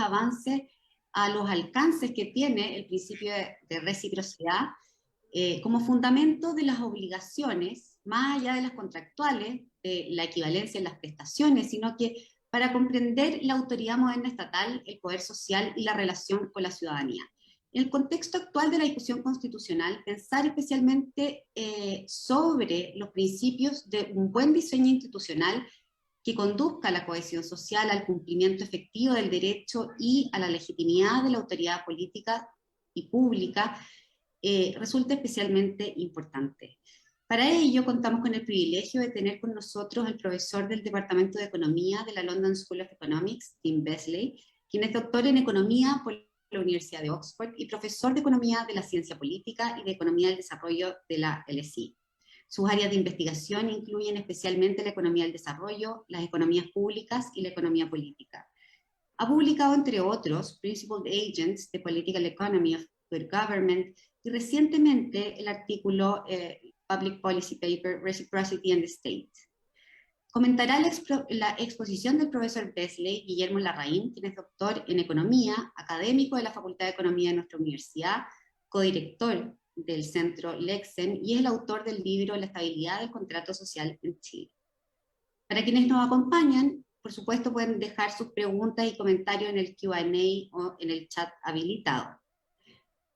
avances a los alcances que tiene el principio de reciprocidad como fundamento de las obligaciones, más allá de las contractuales, de la equivalencia en las prestaciones, sino que para comprender la autoridad moderna estatal, el poder social y la relación con la ciudadanía. En el contexto actual de la discusión constitucional, pensar especialmente sobre los principios de un buen diseño institucional que conduzca a la cohesión social, al cumplimiento efectivo del derecho y a la legitimidad de la autoridad política y pública, resulta especialmente importante. Para ello, contamos con el privilegio de tener con nosotros al profesor del Departamento de Economía de la London School of Economics, Tim Besley, quien es doctor en Economía por la Universidad de Oxford y profesor de Economía de la Ciencia Política y de Economía del Desarrollo de la LSI. Sus áreas de investigación incluyen especialmente la economía del desarrollo, las economías públicas y la economía política. Ha publicado, entre otros, Principal Agents, The Political Economy of Good Government, y recientemente el artículo Public Policy Paper, Reciprocity and the State. Comentará la exposición del profesor Besley, Guillermo Larraín, quien es doctor en Economía, académico de la Facultad de Economía de nuestra universidad, codirector del Centro Lexen y es el autor del libro La estabilidad del contrato social en Chile. Para quienes nos acompañan, por supuesto pueden dejar sus preguntas y comentarios en el Q&A o en el chat habilitado.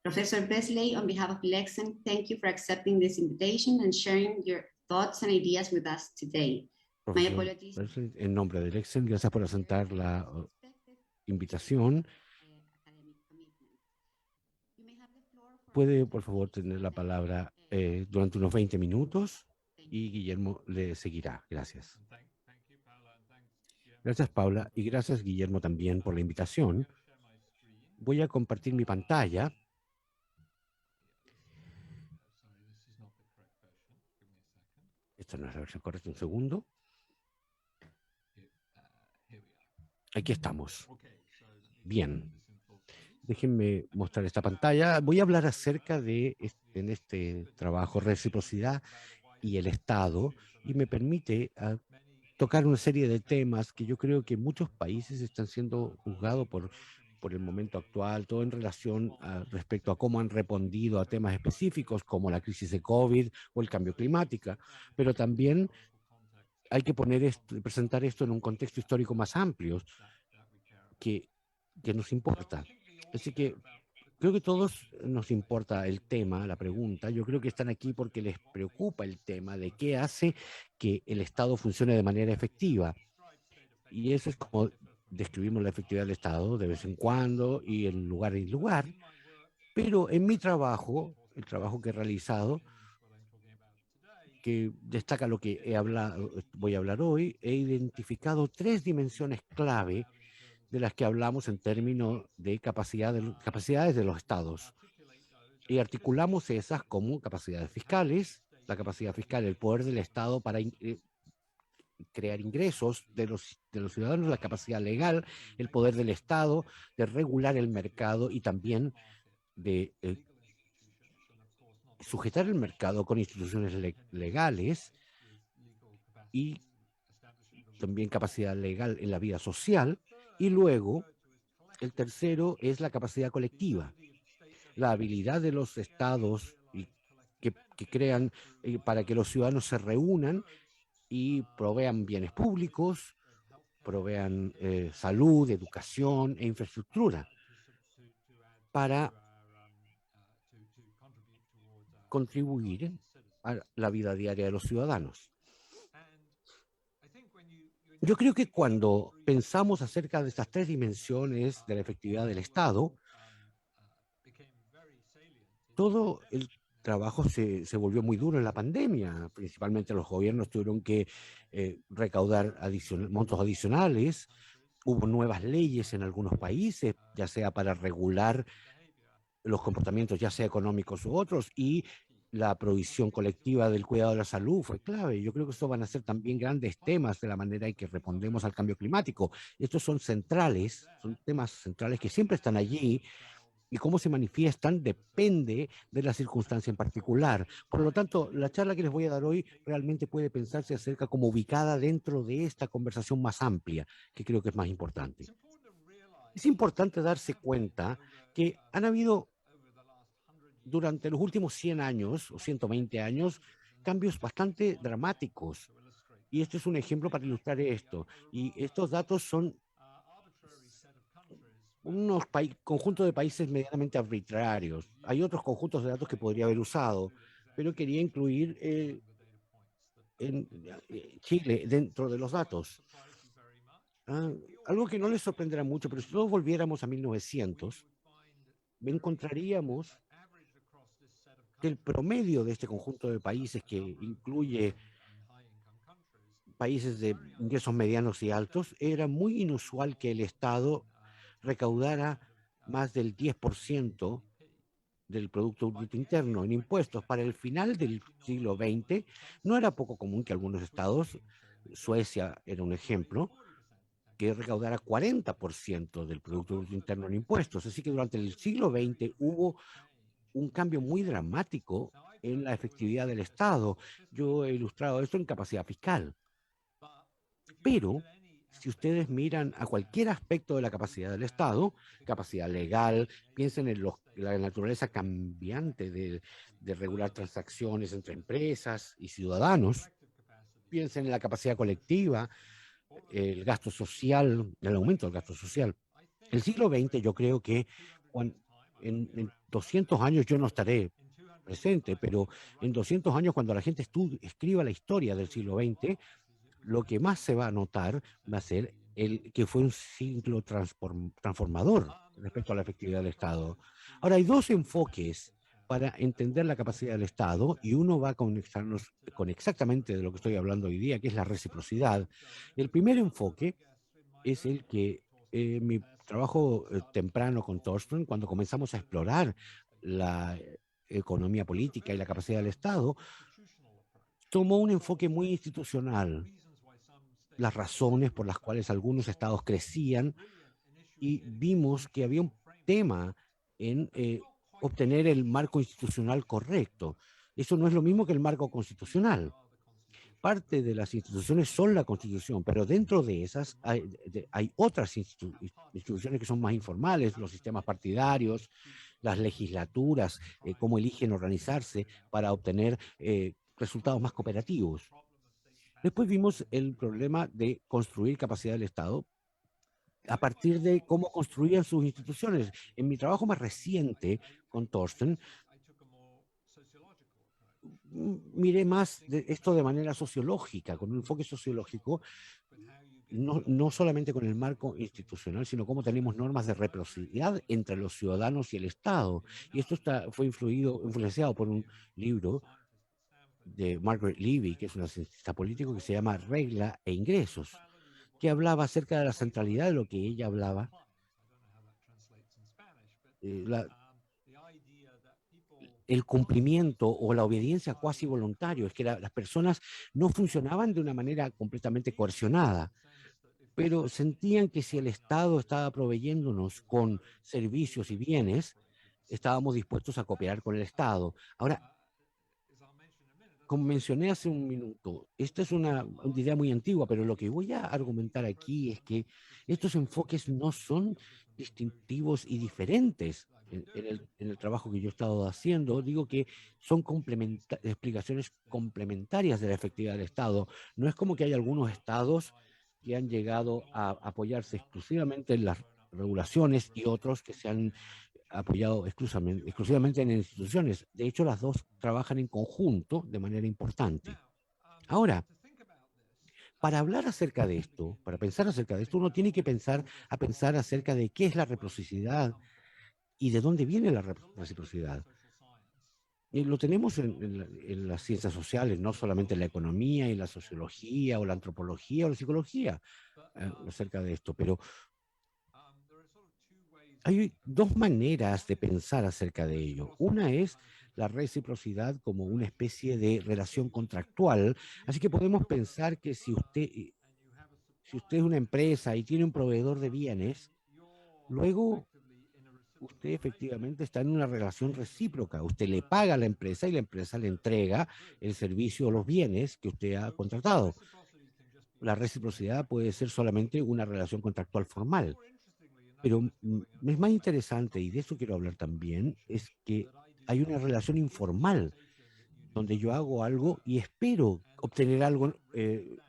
Professor Besley, on behalf of Lexen, thank you for accepting this invitation and sharing your thoughts and ideas with us today. My Profesor apologies. Besley, en nombre de Lexen, gracias por aceptar la invitación. Puede, por favor, tener la palabra durante unos 20 minutos y Guillermo le seguirá. Gracias. Gracias, Paula, y gracias, Guillermo, también por la invitación. Voy a compartir mi pantalla. Esta no es la versión correcta, un segundo. Aquí estamos. Bien. Déjenme mostrar esta pantalla. Voy a hablar acerca de, en este trabajo, reciprocidad y el Estado, y me permite tocar una serie de temas que yo creo que muchos países están siendo juzgados por el momento actual, todo en relación respecto a cómo han respondido a temas específicos como la crisis de COVID o el cambio climático, pero también hay que presentar esto en un contexto histórico más amplio que nos importa. Así que creo que todos nos importa el tema, la pregunta. Yo creo que están aquí porque les preocupa el tema de qué hace que el Estado funcione de manera efectiva. Y eso es como describimos la efectividad del Estado de vez en cuando y en lugar y lugar. Pero en mi trabajo, el trabajo que he realizado, que destaca lo que voy a hablar hoy, he identificado 3 dimensiones clave de las que hablamos en términos de capacidades de los estados. Y articulamos esas como capacidades fiscales, la capacidad fiscal, el poder del Estado para crear ingresos de los ciudadanos, la capacidad legal, el poder del Estado de regular el mercado y también de sujetar el mercado con instituciones legales y también capacidad legal en la vida social. Y luego, el tercero es la capacidad colectiva, la habilidad de los estados que crean para que los ciudadanos se reúnan y provean bienes públicos, provean salud, educación e infraestructura para contribuir a la vida diaria de los ciudadanos. Yo creo que cuando pensamos acerca de estas 3 dimensiones de la efectividad del Estado, todo el trabajo se volvió muy duro en la pandemia. Principalmente los gobiernos tuvieron que recaudar montos adicionales. Hubo nuevas leyes en algunos países, ya sea para regular los comportamientos, ya sea económicos u otros, y la provisión colectiva del cuidado de la salud fue clave. Yo creo que estos van a ser también grandes temas de la manera en que respondemos al cambio climático. Estos son centrales, son temas centrales que siempre están allí, y cómo se manifiestan depende de la circunstancia en particular. Por lo tanto, la charla que les voy a dar hoy realmente puede pensarse acerca como ubicada dentro de esta conversación más amplia, que creo que es más importante. Es importante darse cuenta que han habido durante los últimos 100 años o 120 años cambios bastante dramáticos. Y este es un ejemplo para ilustrar esto. Y estos datos son unos conjuntos de países medianamente arbitrarios. Hay otros conjuntos de datos que podría haber usado, pero quería incluir en Chile dentro de los datos. Ah, algo que no les sorprenderá mucho, pero si todos volviéramos a 1900, encontraríamos que el promedio de este conjunto de países, que incluye países de ingresos medianos y altos, era muy inusual que el Estado recaudara más del 10% del Producto Bruto Interno en impuestos. Para el final del siglo XX, no era poco común que algunos estados, Suecia era un ejemplo, que recaudara 40% del Producto Bruto Interno en impuestos. Así que durante el siglo XX hubo un cambio muy dramático en la efectividad del Estado. Yo he ilustrado esto en capacidad fiscal. Pero si ustedes miran a cualquier aspecto de la capacidad del Estado, capacidad legal, piensen en la naturaleza cambiante de regular transacciones entre empresas y ciudadanos, piensen en la capacidad colectiva, el gasto social, el aumento del gasto social. El siglo XX yo creo que en 200 años yo no estaré presente, pero en 200 años cuando la gente escriba la historia del siglo XX, lo que más se va a notar va a ser el que fue un siglo transformador respecto a la efectividad del Estado. Ahora, hay dos enfoques para entender la capacidad del Estado y uno va a conectarnos con exactamente de lo que estoy hablando hoy día, que es la reciprocidad. El primer enfoque es el que mi trabajo temprano con Thorsten, cuando comenzamos a explorar la economía política y la capacidad del Estado, tomó un enfoque muy institucional, las razones por las cuales algunos estados crecían y vimos que había un tema en obtener el marco institucional correcto. Eso no es lo mismo que el marco constitucional. Parte de las instituciones son la Constitución, pero dentro de esas hay otras instituciones que son más informales, los sistemas partidarios, las legislaturas, cómo eligen organizarse para obtener resultados más cooperativos. Después vimos el problema de construir capacidad del Estado a partir de cómo construían sus instituciones. En mi trabajo más reciente con Thorsten, miré más de esto de manera sociológica, con un enfoque sociológico, no solamente con el marco institucional, sino cómo tenemos normas de reciprocidad entre los ciudadanos y el Estado. Y esto fue influenciado por un libro de Margaret Levy, que es una cientista político, que se llama Regla e Ingresos, que hablaba acerca de la centralidad de lo que ella hablaba, la, el cumplimiento o la obediencia cuasi voluntario, es que las personas no funcionaban de una manera completamente coercionada, pero sentían que si el Estado estaba proveyéndonos con servicios y bienes, estábamos dispuestos a cooperar con el Estado. Ahora, como mencioné hace un minuto, esta es una idea muy antigua, pero lo que voy a argumentar aquí es que estos enfoques no son distintivos y diferentes en el trabajo que yo he estado haciendo. Digo que son explicaciones complementarias de la efectividad del Estado. No es como que hay algunos estados que han llegado a apoyarse exclusivamente en las regulaciones y otros que se han apoyado exclusivamente en instituciones. De hecho, las dos trabajan en conjunto de manera importante. Ahora, para hablar acerca de esto, para pensar acerca de esto, uno tiene que pensar acerca de qué es la reciprocidad y de dónde viene la reciprocidad. Y lo tenemos en las ciencias sociales, no solamente en la economía y la sociología o la antropología o la psicología acerca de esto, pero hay dos maneras de pensar acerca de ello. Una es la reciprocidad como una especie de relación contractual. Así que podemos pensar que si usted es una empresa y tiene un proveedor de bienes, luego usted efectivamente está en una relación recíproca. Usted le paga a la empresa y la empresa le entrega el servicio o los bienes que usted ha contratado. La reciprocidad puede ser solamente una relación contractual formal. Pero es más interesante, y de eso quiero hablar también, es que hay una relación informal donde yo hago algo y espero obtener algo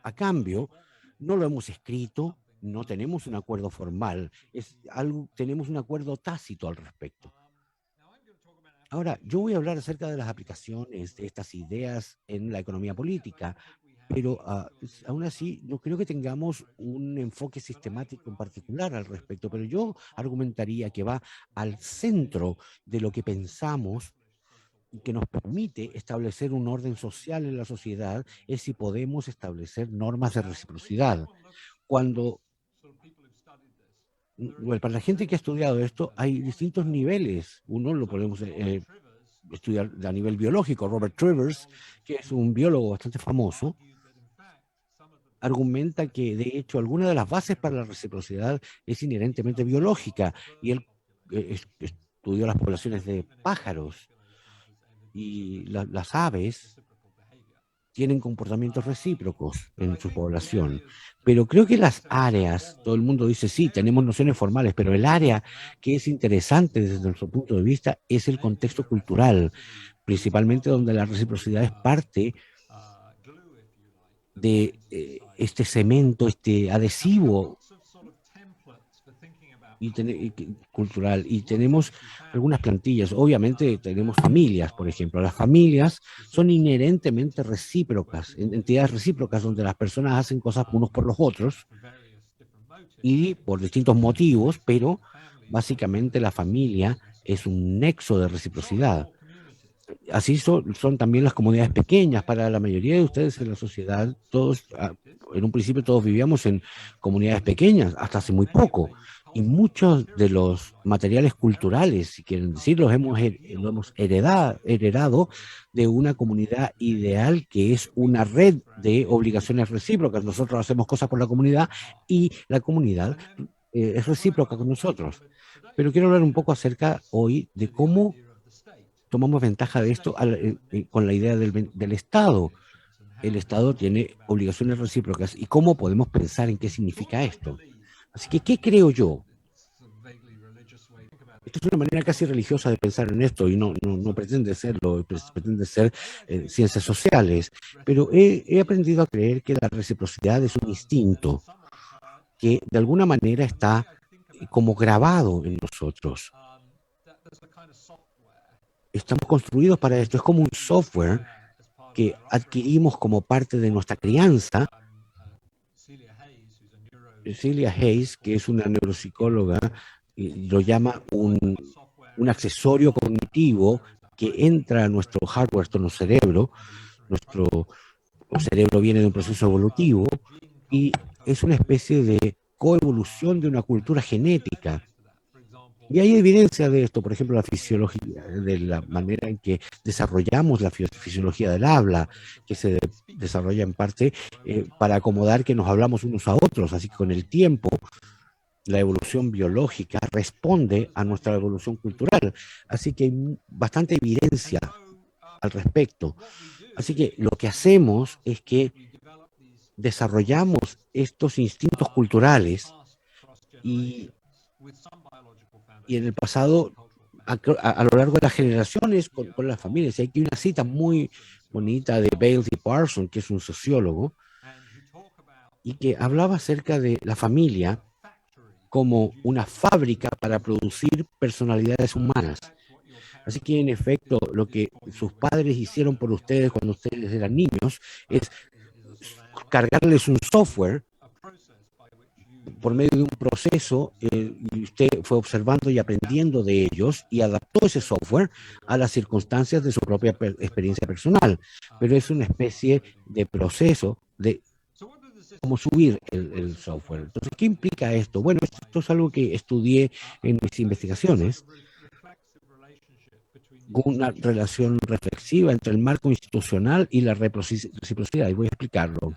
a cambio. No lo hemos escrito, no tenemos un acuerdo formal, es algo, tenemos un acuerdo tácito al respecto. Ahora, yo voy a hablar acerca de las aplicaciones de estas ideas en la economía política, pero aún así no creo que tengamos un enfoque sistemático en particular al respecto, pero yo argumentaría que va al centro de lo que pensamos y que nos permite establecer un orden social en la sociedad es si podemos establecer normas de reciprocidad. Cuando, bueno, para la gente que ha estudiado esto, hay distintos niveles. Uno lo podemos estudiar a nivel biológico. Robert Trivers, que es un biólogo bastante famoso, argumenta que de hecho alguna de las bases para la reciprocidad es inherentemente biológica y él estudió las poblaciones de pájaros y las aves tienen comportamientos recíprocos en su población. Pero creo que las áreas, todo el mundo dice, sí, tenemos nociones formales, pero el área que es interesante desde nuestro punto de vista es el contexto cultural, principalmente donde la reciprocidad es parte de este cemento, este adhesivo cultural. Y tenemos algunas plantillas. Obviamente tenemos familias, por ejemplo. Las familias son inherentemente recíprocas, entidades recíprocas donde las personas hacen cosas unos por los otros y por distintos motivos, pero básicamente la familia es un nexo de reciprocidad. Así son también las comunidades pequeñas. Para la mayoría de ustedes en la sociedad, todos, en un principio todos vivíamos en comunidades pequeñas, hasta hace muy poco. Y muchos de los materiales culturales, si quieren decir, lo hemos heredado de una comunidad ideal que es una red de obligaciones recíprocas. Nosotros hacemos cosas por la comunidad y la comunidad es recíproca con nosotros. Pero quiero hablar un poco acerca hoy de cómo tomamos ventaja de esto con la idea del Estado. El Estado tiene obligaciones recíprocas. ¿Y cómo podemos pensar en qué significa esto? Así que, ¿qué creo yo? Esto es una manera casi religiosa de pensar en esto y no pretende serlo, pretende ser ciencias sociales, pero he aprendido a creer que la reciprocidad es un instinto que de alguna manera está como grabado en nosotros. Estamos construidos para esto, es como un software que adquirimos como parte de nuestra crianza. Celia Hayes, que es una neuropsicóloga, lo llama un accesorio cognitivo que entra a nuestro hardware, nuestro cerebro. Nuestro cerebro viene de un proceso evolutivo y es una especie de coevolución de una cultura genética. Y hay evidencia de esto, por ejemplo, la fisiología, de la manera en que desarrollamos la fisiología del habla, que se desarrolla en parte para acomodar que nos hablamos unos a otros, así que con el tiempo la evolución biológica responde a nuestra evolución cultural. Así que hay bastante evidencia al respecto. Así que lo que hacemos es que desarrollamos estos instintos culturales y, y en el pasado, a lo largo de las generaciones, con las familias. Y aquí hay una cita muy bonita de Bales y Parson, que es un sociólogo, y que hablaba acerca de la familia como una fábrica para producir personalidades humanas. Así que en efecto, lo que sus padres hicieron por ustedes cuando ustedes eran niños es cargarles un software por medio de un proceso y usted fue observando y aprendiendo de ellos y adaptó ese software a las circunstancias de su propia experiencia personal. Pero es una especie de proceso de cómo subir el software. Entonces, ¿qué implica esto? Bueno, esto es algo que estudié en mis investigaciones, una relación reflexiva entre el marco institucional y la reciprocidad, y voy a explicarlo.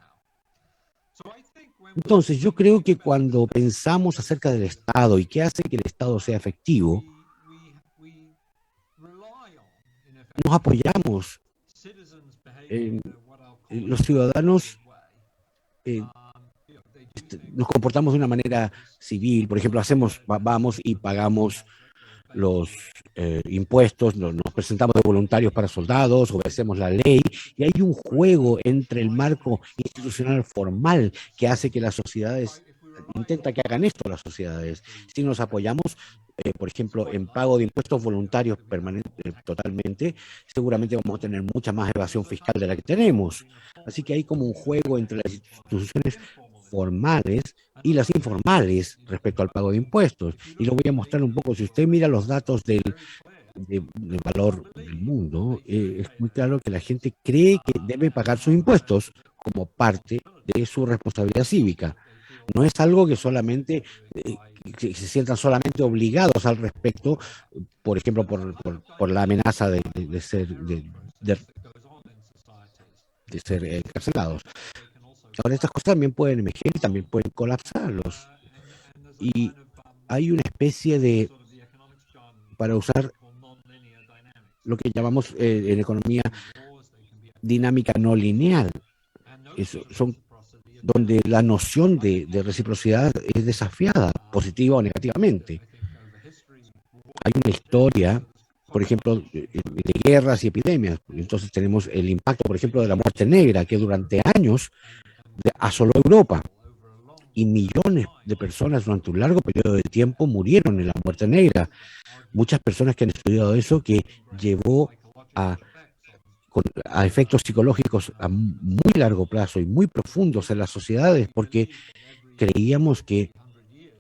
Entonces, yo creo que cuando pensamos acerca del Estado y qué hace que el Estado sea efectivo, nos apoyamos en los ciudadanos nos comportamos de una manera civil, por ejemplo, vamos y pagamos los impuestos, nos presentamos de voluntarios para soldados, obedecemos la ley, y hay un juego entre el marco institucional formal que hace que las sociedades, intenta que hagan esto las sociedades. Si nos apoyamos, por ejemplo, en pago de impuestos voluntarios totalmente, seguramente vamos a tener mucha más evasión fiscal de la que tenemos. Así que hay como un juego entre las instituciones formales y las informales respecto al pago de impuestos. Y lo voy a mostrar un poco. Si usted mira los datos del valor del mundo, es muy claro que la gente cree que debe pagar sus impuestos como parte de su responsabilidad cívica. No es algo que solamente que se sientan solamente obligados al respecto, por ejemplo, por la amenaza de ser encarcelados. Ahora, estas cosas también pueden emerger, también pueden colapsarlos. Y hay una especie de, para usar lo que llamamos en economía dinámica no lineal, son donde la noción de reciprocidad es desafiada, positiva o negativamente. Hay una historia, por ejemplo, de guerras y epidemias. Entonces tenemos el impacto, por ejemplo, de la muerte negra, que durante años asoló Europa. Y millones de personas durante un largo periodo de tiempo murieron en la muerte negra. Muchas personas que han estudiado eso, que llevó a efectos psicológicos a muy largo plazo y muy profundos en las sociedades, porque creíamos que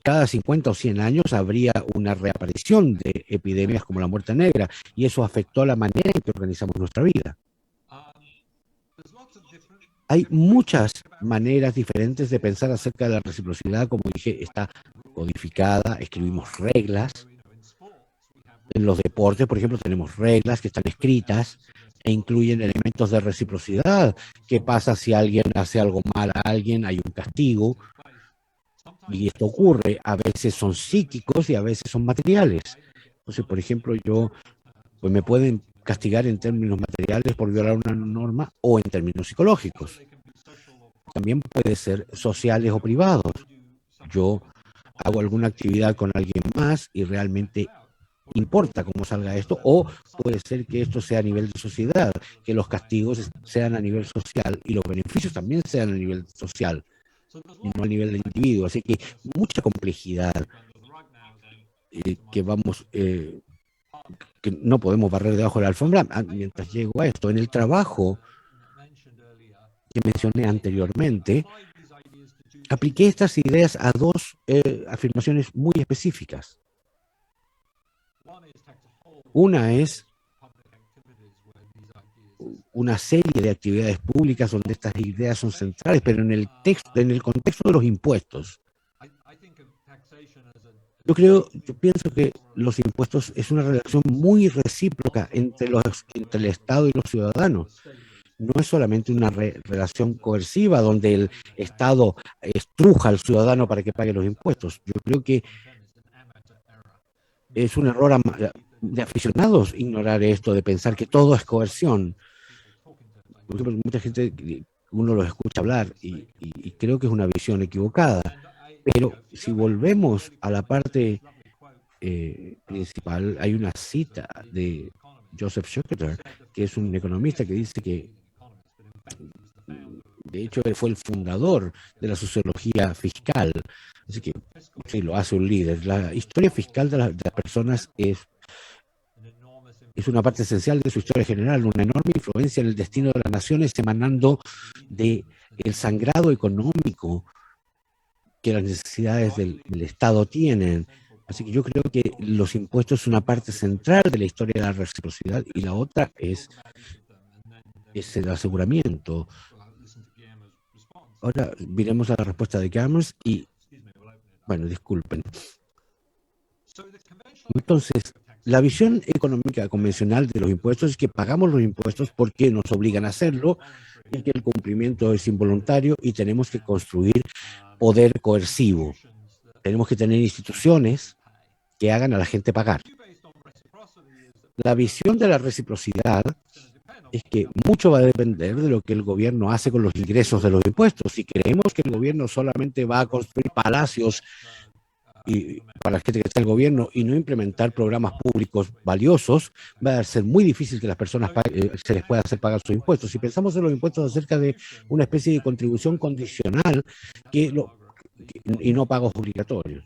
cada 50 o 100 años habría una reaparición de epidemias como la muerte negra, y eso afectó la manera en que organizamos nuestra vida. Hay muchas maneras diferentes de pensar acerca de la reciprocidad. Como dije, está codificada, escribimos reglas. En los deportes, por ejemplo, tenemos reglas que están escritas e incluyen elementos de reciprocidad. ¿Qué pasa si alguien hace algo mal a alguien? Hay un castigo. Y esto ocurre. A veces son psíquicos y a veces son materiales. Entonces, por ejemplo, pues me pueden castigar en términos materiales por violar una norma o en términos psicológicos. También puede ser sociales o privados. Yo hago alguna actividad con alguien más y realmente importa cómo salga esto, o puede ser que esto sea a nivel de sociedad, que los castigos sean a nivel social y los beneficios también sean a nivel social y no a nivel del individuo. Así que mucha complejidad que no podemos barrer debajo de la alfombra mientras llego a esto. En el trabajo que mencioné anteriormente, apliqué estas ideas a dos afirmaciones muy específicas. Una es una serie de actividades públicas donde estas ideas son centrales, pero en el contexto de los impuestos. Yo pienso que los impuestos es una relación muy recíproca entre el Estado y los ciudadanos. No es solamente una relación coerciva donde el Estado estruja al ciudadano para que pague los impuestos. Yo creo que es un error de aficionados ignorar esto, de pensar que todo es coerción. Por ejemplo, mucha gente, uno los escucha hablar y creo que es una visión equivocada. Pero si volvemos a la parte principal, hay una cita de Joseph Schumpeter, que es un economista que dice que, de hecho, él fue el fundador de la sociología fiscal. Así que sí, lo hace un líder. La historia fiscal de las personas es una parte esencial de su historia general, una enorme influencia en el destino de las naciones, emanando del sangrado económico que las necesidades del Estado tienen. Así que yo creo que los impuestos son una parte central de la historia de la reciprocidad, y la otra es el aseguramiento. Ahora miremos a la respuesta de Cameron y, bueno, disculpen. Entonces, la visión económica convencional de los impuestos es que pagamos los impuestos porque nos obligan a hacerlo y que el cumplimiento es involuntario y tenemos que construir poder coercivo. Tenemos que tener instituciones que hagan a la gente pagar. La visión de la reciprocidad es que mucho va a depender de lo que el gobierno hace con los ingresos de los impuestos. Si creemos que el gobierno solamente va a construir palacios y para la gente que está en el gobierno y no implementar programas públicos valiosos, va a ser muy difícil que las personas se les pueda hacer pagar sus impuestos. Si pensamos en los impuestos acerca de una especie de contribución condicional y no pagos obligatorios.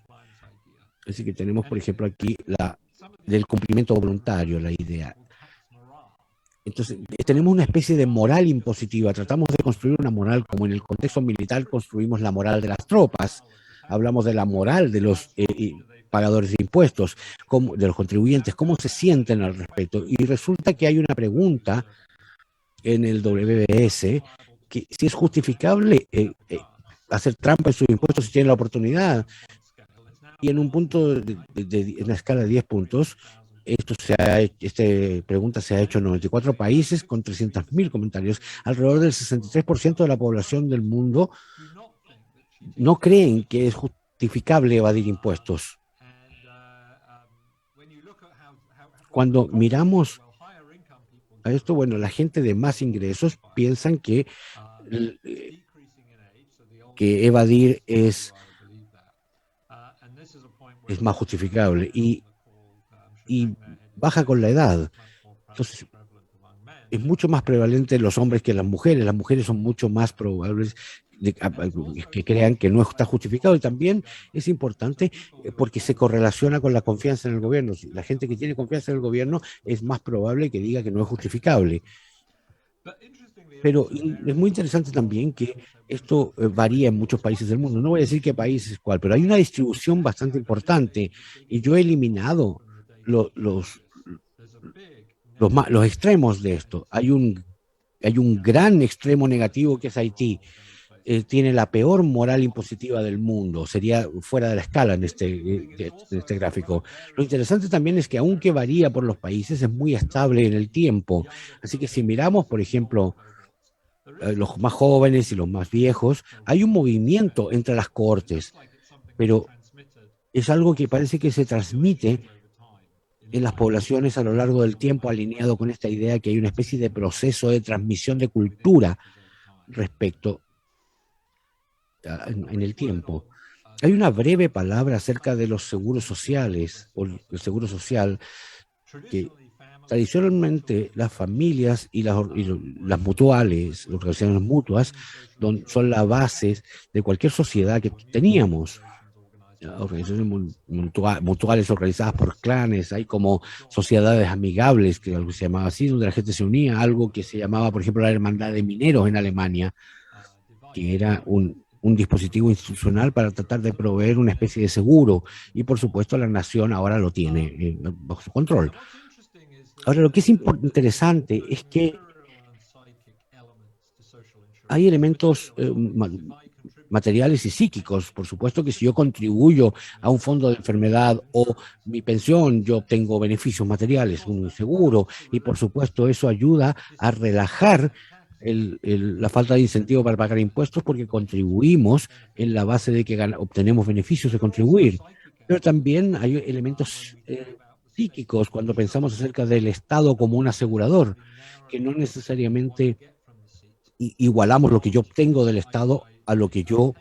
Así que tenemos, por ejemplo, aquí del cumplimiento voluntario, la idea. Entonces, tenemos una especie de moral impositiva. Tratamos de construir una moral como en el contexto militar construimos la moral de las tropas. Hablamos de la moral de los pagadores de impuestos, de los contribuyentes, cómo se sienten al respecto. Y resulta que hay una pregunta en el WBS, que si es justificable hacer trampa en sus impuestos si tienen la oportunidad. Y en un punto, en la escala de 10 puntos, esta pregunta se ha hecho en 94 países con 300.000 comentarios. Alrededor del 63% de la población del mundo no creen que es justificable evadir impuestos. Cuando miramos a esto, bueno, la gente de más ingresos piensan que evadir es más justificable y baja con la edad. Entonces, es mucho más prevalente en los hombres que en las mujeres. Las mujeres son mucho más probables que crean que no está justificado, y también es importante porque se correlaciona con la confianza en el gobierno. La gente que tiene confianza en el gobierno es más probable que diga que no es justificable. Pero es muy interesante también que esto varía en muchos países del mundo. No voy a decir qué país es cuál, pero hay una distribución bastante importante y yo he eliminado los extremos de esto. Hay un gran extremo negativo que es Haití. Tiene la peor moral impositiva del mundo, sería fuera de la escala en este gráfico. Lo interesante también es que aunque varía por los países, es muy estable en el tiempo. Así que si miramos, por ejemplo, los más jóvenes y los más viejos, hay un movimiento entre las cohortes, pero es algo que parece que se transmite en las poblaciones a lo largo del tiempo, alineado con esta idea que hay una especie de proceso de transmisión de cultura respecto en el tiempo. Hay una breve palabra acerca de los seguros sociales, o el seguro social, que tradicionalmente las familias y las mutuales, las organizaciones mutuas, son la base de cualquier sociedad que teníamos. Organizaciones mutuales organizadas por clanes, hay como sociedades amigables, que algo se llamaba así, donde la gente se unía, algo que se llamaba, por ejemplo, la Hermandad de Mineros en Alemania, que era un dispositivo institucional para tratar de proveer una especie de seguro, y por supuesto la nación ahora lo tiene bajo su control. Ahora, lo que es interesante es que hay elementos materiales y psíquicos. Por supuesto que si yo contribuyo a un fondo de enfermedad o mi pensión, yo obtengo beneficios materiales, un seguro, y por supuesto eso ayuda a relajar la falta de incentivo para pagar impuestos, porque contribuimos en la base de que obtenemos beneficios de contribuir. Pero también hay elementos psíquicos cuando pensamos acerca del Estado como un asegurador, que no necesariamente igualamos lo que yo obtengo del Estado a lo que yo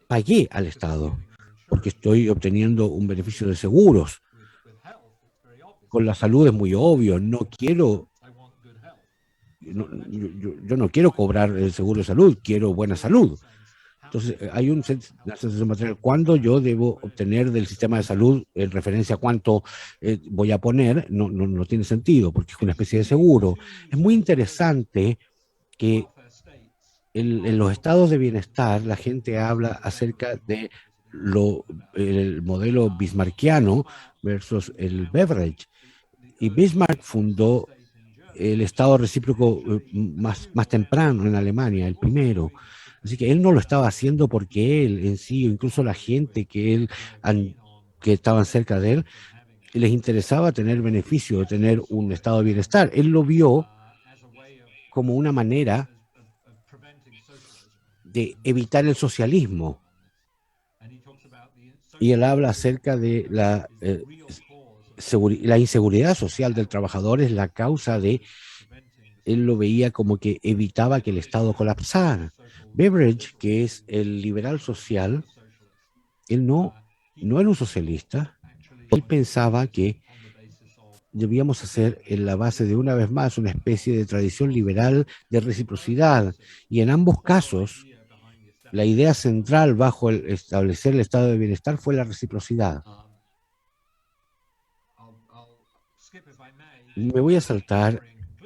pagué al Estado, porque estoy obteniendo un beneficio de seguros. Con la salud es muy obvio, yo no quiero cobrar el seguro de salud, quiero buena salud. Entonces, hay una sensación material. ¿Cuándo yo debo obtener del sistema de salud en referencia a cuánto voy a poner? No tiene sentido, porque es una especie de seguro. Es muy interesante que en los estados de bienestar la gente habla acerca de el modelo bismarckiano versus el Beveridge. Y Bismarck fundó el estado recíproco más temprano en Alemania, el primero. Así que él no lo estaba haciendo porque él en sí, o incluso la gente que estaban cerca de él, les interesaba tener beneficio de tener un estado de bienestar. Él lo vio como una manera de evitar el socialismo. Y él habla acerca de la inseguridad social del trabajador es la causa de él lo veía como que evitaba que el Estado colapsara. Beveridge, que es el liberal social, él no era un socialista. Él pensaba que debíamos hacer en la base de, una vez más, una especie de tradición liberal de reciprocidad. Y en ambos casos, la idea central bajo el establecer el estado de bienestar fue la reciprocidad. Me voy a saltar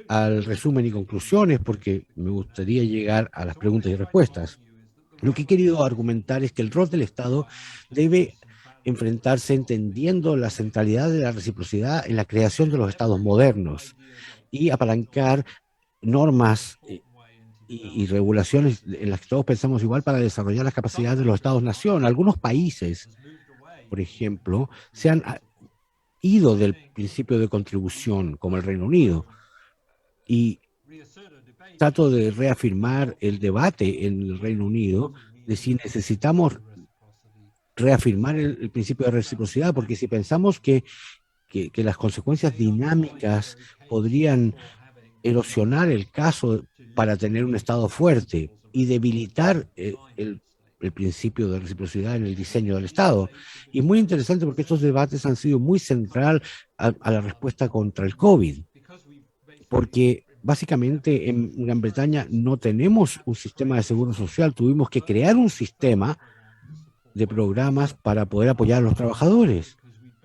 al resumen y conclusiones porque me gustaría llegar a las preguntas y respuestas. Lo que he querido argumentar es que el rol del Estado debe enfrentarse entendiendo la centralidad de la reciprocidad en la creación de los estados modernos y apalancar normas y regulaciones en las que todos pensamos igual para desarrollar las capacidades de los estados-nación. Algunos países, por ejemplo, se han ido del principio de contribución, como el Reino Unido, y trato de reafirmar el debate en el Reino Unido de si necesitamos reafirmar el principio de reciprocidad, porque si pensamos que las consecuencias dinámicas podrían erosionar el caso para tener un Estado fuerte y debilitar el principio de reciprocidad en el diseño del Estado. Y es muy interesante porque estos debates han sido muy central a la respuesta contra el COVID, porque básicamente en Gran Bretaña no tenemos un sistema de seguro social, tuvimos que crear un sistema de programas para poder apoyar a los trabajadores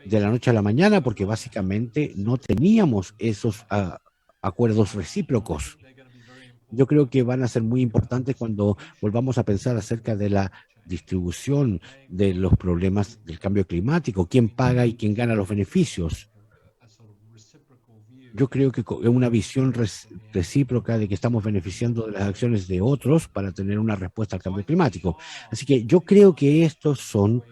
de la noche a la mañana, porque básicamente no teníamos esos acuerdos recíprocos. Yo creo que van a ser muy importantes cuando volvamos a pensar acerca de la distribución de los problemas del cambio climático, quién paga y quién gana los beneficios. Yo creo que es una visión recíproca de que estamos beneficiando de las acciones de otros para tener una respuesta al cambio climático. Así que yo creo que estos son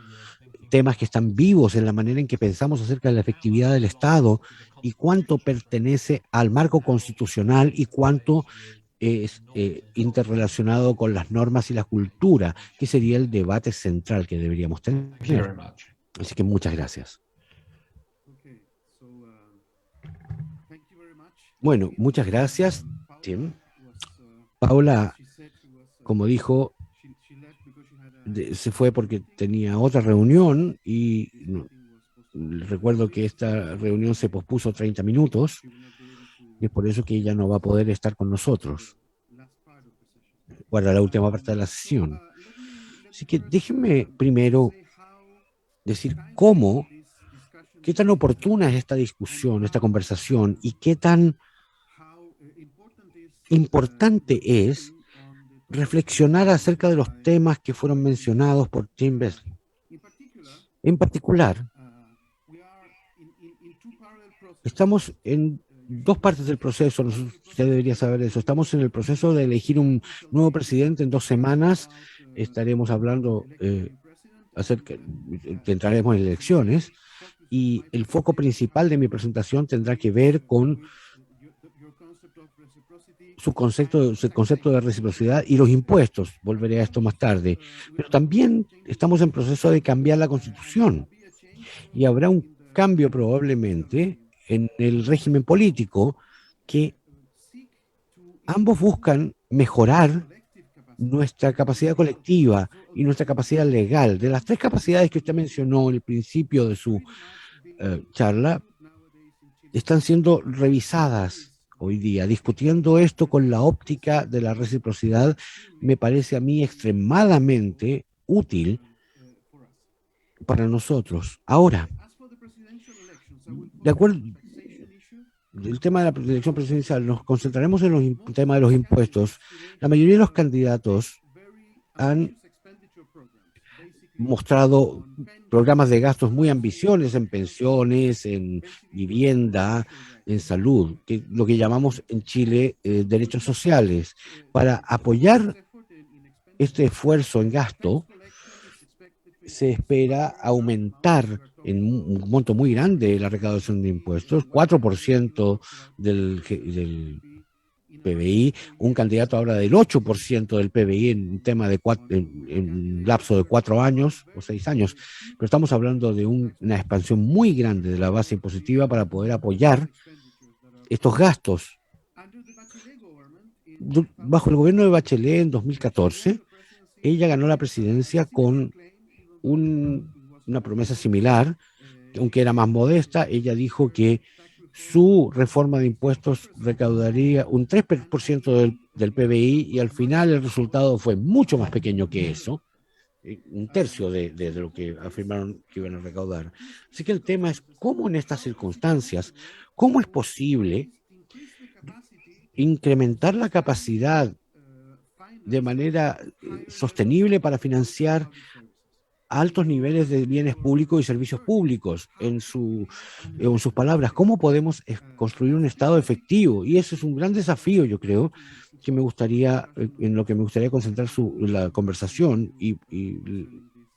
temas que están vivos en la manera en que pensamos acerca de la efectividad del Estado y cuánto pertenece al marco constitucional y cuánto es interrelacionado con las normas y la cultura, que sería el debate central que deberíamos tener. Así que muchas gracias. Bueno, muchas gracias, Tim. Paula, como dijo, se fue porque tenía otra reunión y recuerdo que esta reunión se pospuso 30 minutos y es por eso que ella no va a poder estar con nosotros para la última parte de la sesión. Así que déjenme primero decir qué tan oportuna es esta discusión, esta conversación y qué tan importante es reflexionar acerca de los temas que fueron mencionados por Tim Besley. En particular, estamos en dos partes del proceso, usted debería saber eso. Estamos en el proceso de elegir un nuevo presidente en 2 semanas. Estaremos hablando entraremos en elecciones y el foco principal de mi presentación tendrá que ver con su concepto de reciprocidad y los impuestos. Volveré a esto más tarde. Pero también estamos en proceso de cambiar la Constitución y habrá un cambio probablemente en el régimen político que ambos buscan mejorar nuestra capacidad colectiva y nuestra capacidad legal. De las 3 capacidades que usted mencionó en el principio de su charla, están siendo revisadas hoy día. Discutiendo esto con la óptica de la reciprocidad me parece a mí extremadamente útil para nosotros. Ahora, de acuerdo, el tema de la elección presidencial, nos concentraremos en el tema de los impuestos. La mayoría de los candidatos han mostrado programas de gastos muy ambiciosos en pensiones, en vivienda, en salud, que lo que llamamos en Chile derechos sociales. Para apoyar este esfuerzo en gasto, se espera aumentar en un monto muy grande la recaudación de impuestos, 4% del PBI, un candidato ahora del 8% del PBI en un tema de en un lapso de 4 años o 6 años, pero estamos hablando de una expansión muy grande de la base impositiva para poder apoyar estos gastos. bajo el gobierno de Bachelet en 2014, ella ganó la presidencia con una promesa similar, aunque era más modesta. Ella dijo que su reforma de impuestos recaudaría un 3% del PBI y al final el resultado fue mucho más pequeño que eso, un tercio de lo que afirmaron que iban a recaudar. Así que el tema es cómo en estas circunstancias, cómo es posible incrementar la capacidad de manera sostenible para financiar altos niveles de bienes públicos y servicios públicos. En sus palabras, ¿cómo podemos construir un Estado efectivo? Y eso es un gran desafío, yo creo, que en lo que me gustaría concentrar la conversación y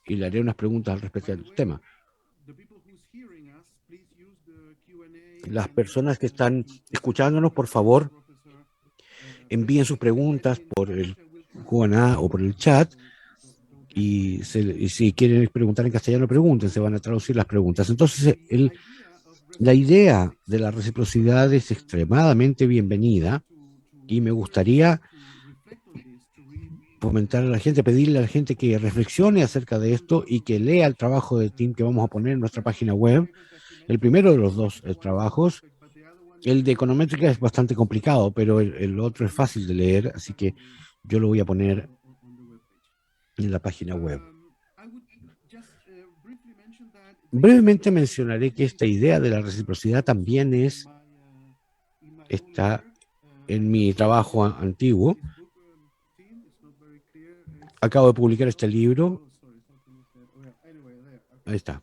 le haré unas preguntas al respecto del tema. Las personas que están escuchándonos, por favor, envíen sus preguntas por el Q&A o por el chat. Y si quieren preguntar en castellano, pregunten, se van a traducir las preguntas. Entonces, la idea de la reciprocidad es extremadamente bienvenida y me gustaría fomentar a la gente, pedirle a la gente que reflexione acerca de esto y que lea el trabajo de Tim que vamos a poner en nuestra página web. El primero de los dos trabajos, el de econométrica es bastante complicado, pero el otro es fácil de leer, así que yo lo voy a poner en la página web. Brevemente mencionaré que esta idea de la reciprocidad también está en mi trabajo antiguo. Acabo de publicar este libro. Ahí está.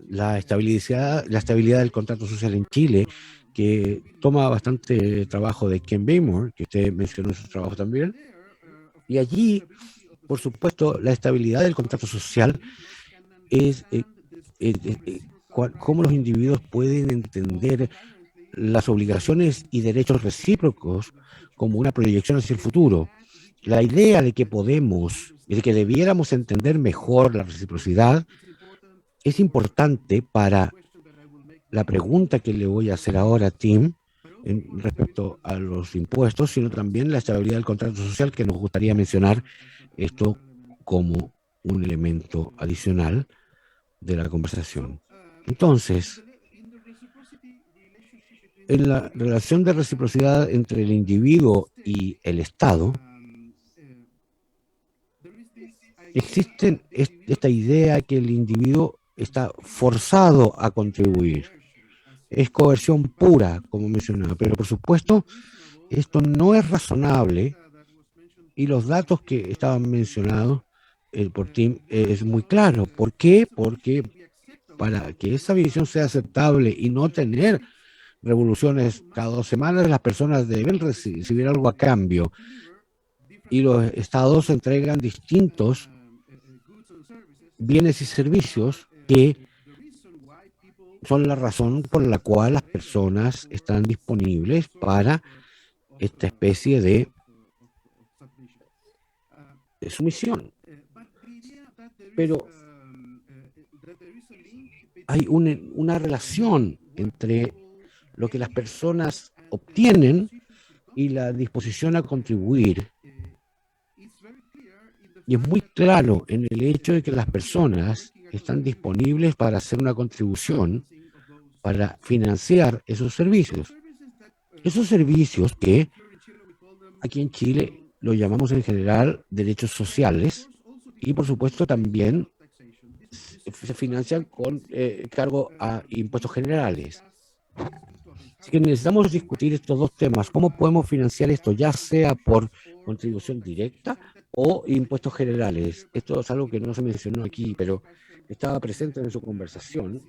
La estabilidad del contrato social en Chile, que toma bastante trabajo de Ken Baymore, que usted mencionó en su trabajo también. Y allí, por supuesto, la estabilidad del contrato social es cómo los individuos pueden entender las obligaciones y derechos recíprocos como una proyección hacia el futuro. La idea de que debiéramos entender mejor la reciprocidad es importante para la pregunta que le voy a hacer ahora a Tim respecto a los impuestos, sino también la estabilidad del contrato social, que nos gustaría mencionar esto como un elemento adicional de la conversación. Entonces, en la relación de reciprocidad entre el individuo y el Estado, existe esta idea que el individuo está forzado a contribuir. Es coerción pura, como mencionaba, pero por supuesto esto no es razonable y los datos que estaban mencionados por Tim es muy claro. ¿Por qué? Porque para que esa visión sea aceptable y no tener revoluciones cada 2 semanas, las personas deben recibir algo a cambio y los estados entregan distintos bienes y servicios que son la razón por la cual las personas están disponibles para esta especie de sumisión. Pero hay una relación entre lo que las personas obtienen y la disposición a contribuir. Y es muy claro en el hecho de que las personas están disponibles para hacer una contribución para financiar esos servicios. Esos servicios que aquí en Chile lo llamamos en general derechos sociales y por supuesto también se financian con cargo a impuestos generales. Así que necesitamos discutir estos dos temas. ¿Cómo podemos financiar esto, ya sea por contribución directa o impuestos generales? Esto es algo que no se mencionó aquí, pero estaba presente en su conversación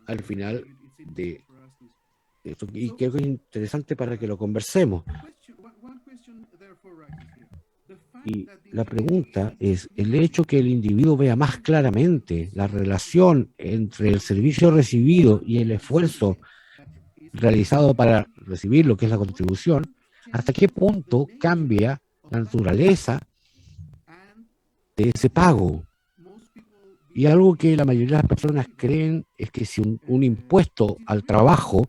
al final de esto, y creo que es interesante para que lo conversemos. Y la pregunta es, el hecho que el individuo vea más claramente la relación entre el servicio recibido y el esfuerzo realizado para recibir lo que es la contribución, ¿hasta qué punto cambia la naturaleza de ese pago? Y algo que la mayoría de las personas creen es que si un impuesto al trabajo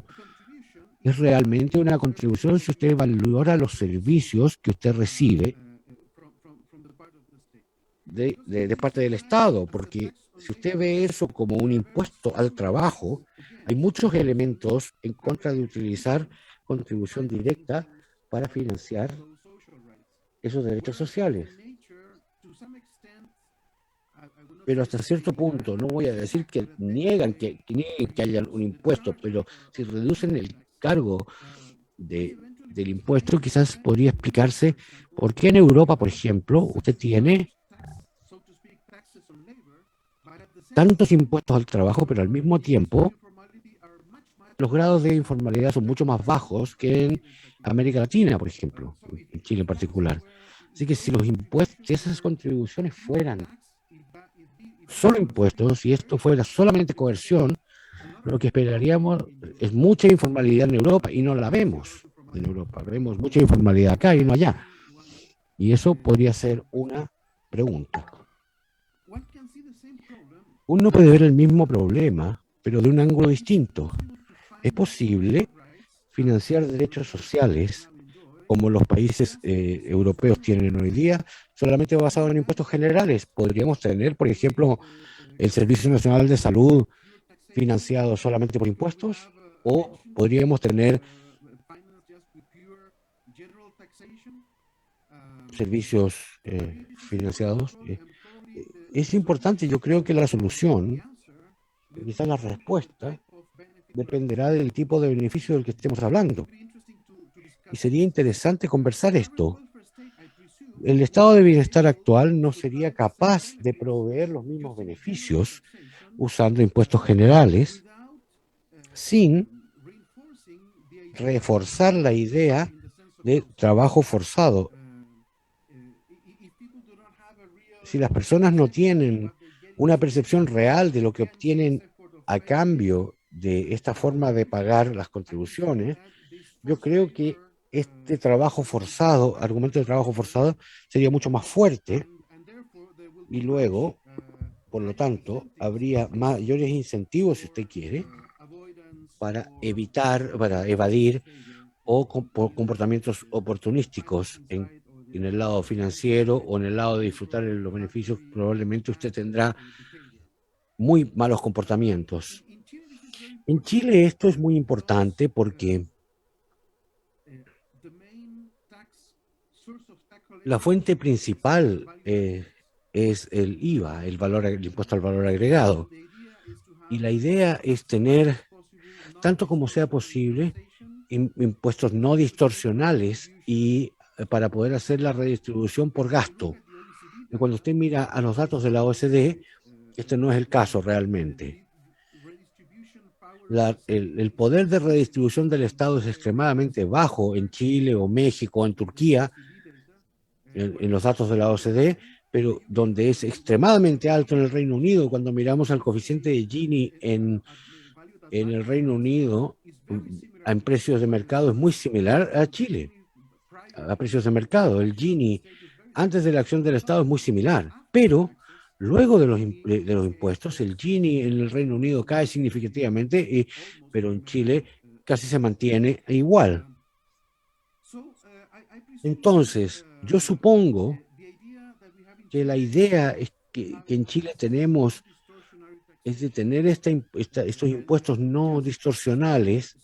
es realmente una contribución si usted valora los servicios que usted recibe de parte del Estado, porque si usted ve eso como un impuesto al trabajo, hay muchos elementos en contra de utilizar contribución directa para financiar esos derechos sociales. Pero hasta cierto punto, no voy a decir que nieguen que haya un impuesto, pero si reducen el cargo del impuesto, quizás podría explicarse por qué en Europa, por ejemplo, usted tiene tantos impuestos al trabajo, pero al mismo tiempo los grados de informalidad son mucho más bajos que en América Latina, por ejemplo, en Chile en particular. Así que si los impuestos, si esas contribuciones fueran solo impuestos, si esto fuera solamente coerción, lo que esperaríamos es mucha informalidad en Europa y no la vemos en Europa. Vemos mucha informalidad acá y no allá. Y eso podría ser una pregunta. Uno puede ver el mismo problema, pero de un ángulo distinto. ¿Es posible financiar derechos sociales como los países europeos tienen hoy día, solamente basado en impuestos generales? Podríamos tener, por ejemplo, el Servicio Nacional de Salud financiado solamente por impuestos, o podríamos tener servicios financiados. Es importante, yo creo que la solución, quizás la respuesta, dependerá del tipo de beneficio del que estemos hablando. Y sería interesante conversar esto. El estado de bienestar actual no sería capaz de proveer los mismos beneficios usando impuestos generales sin reforzar la idea de trabajo forzado. Si las personas no tienen una percepción real de lo que obtienen a cambio de esta forma de pagar las contribuciones, yo creo que este trabajo forzado, argumento de trabajo forzado, sería mucho más fuerte y luego, por lo tanto, habría mayores incentivos, si usted quiere, para evadir o comportamientos oportunísticos en el lado financiero o en el lado de disfrutar de los beneficios. Probablemente usted tendrá muy malos comportamientos. En Chile esto es muy importante porque la fuente principal es el IVA, el impuesto al valor agregado. Y la idea es tener, tanto como sea posible, impuestos no distorsionales y para poder hacer la redistribución por gasto. Y cuando usted mira a los datos de la OCDE, este no es el caso realmente. El poder de redistribución del Estado es extremadamente bajo en Chile o México o en Turquía, en los datos de la OCDE, pero donde es extremadamente alto en el Reino Unido. Cuando miramos al coeficiente de Gini en el Reino Unido, en precios de mercado, es muy similar a Chile, a precios de mercado. El Gini, antes de la acción del Estado, es muy similar, pero luego de los impuestos, el Gini en el Reino Unido cae significativamente, pero en Chile casi se mantiene igual. Entonces, yo supongo que la idea es que en Chile tenemos es de tener estos impuestos no distorsionales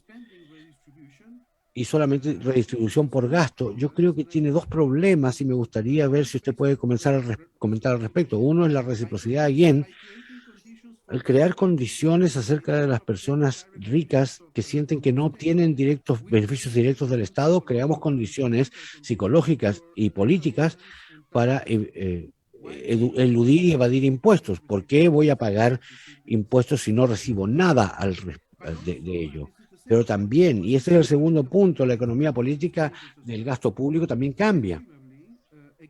y solamente redistribución por gasto. Yo creo que tiene dos problemas y me gustaría ver si usted puede comenzar a comentar al respecto. Uno es la reciprocidad, al crear condiciones acerca de las personas ricas que sienten que no tienen beneficios directos del Estado, creamos condiciones psicológicas y políticas para eludir y evadir impuestos. ¿Por qué voy a pagar impuestos si no recibo nada de ello? Pero también, y ese es el segundo punto, la economía política del gasto público también cambia,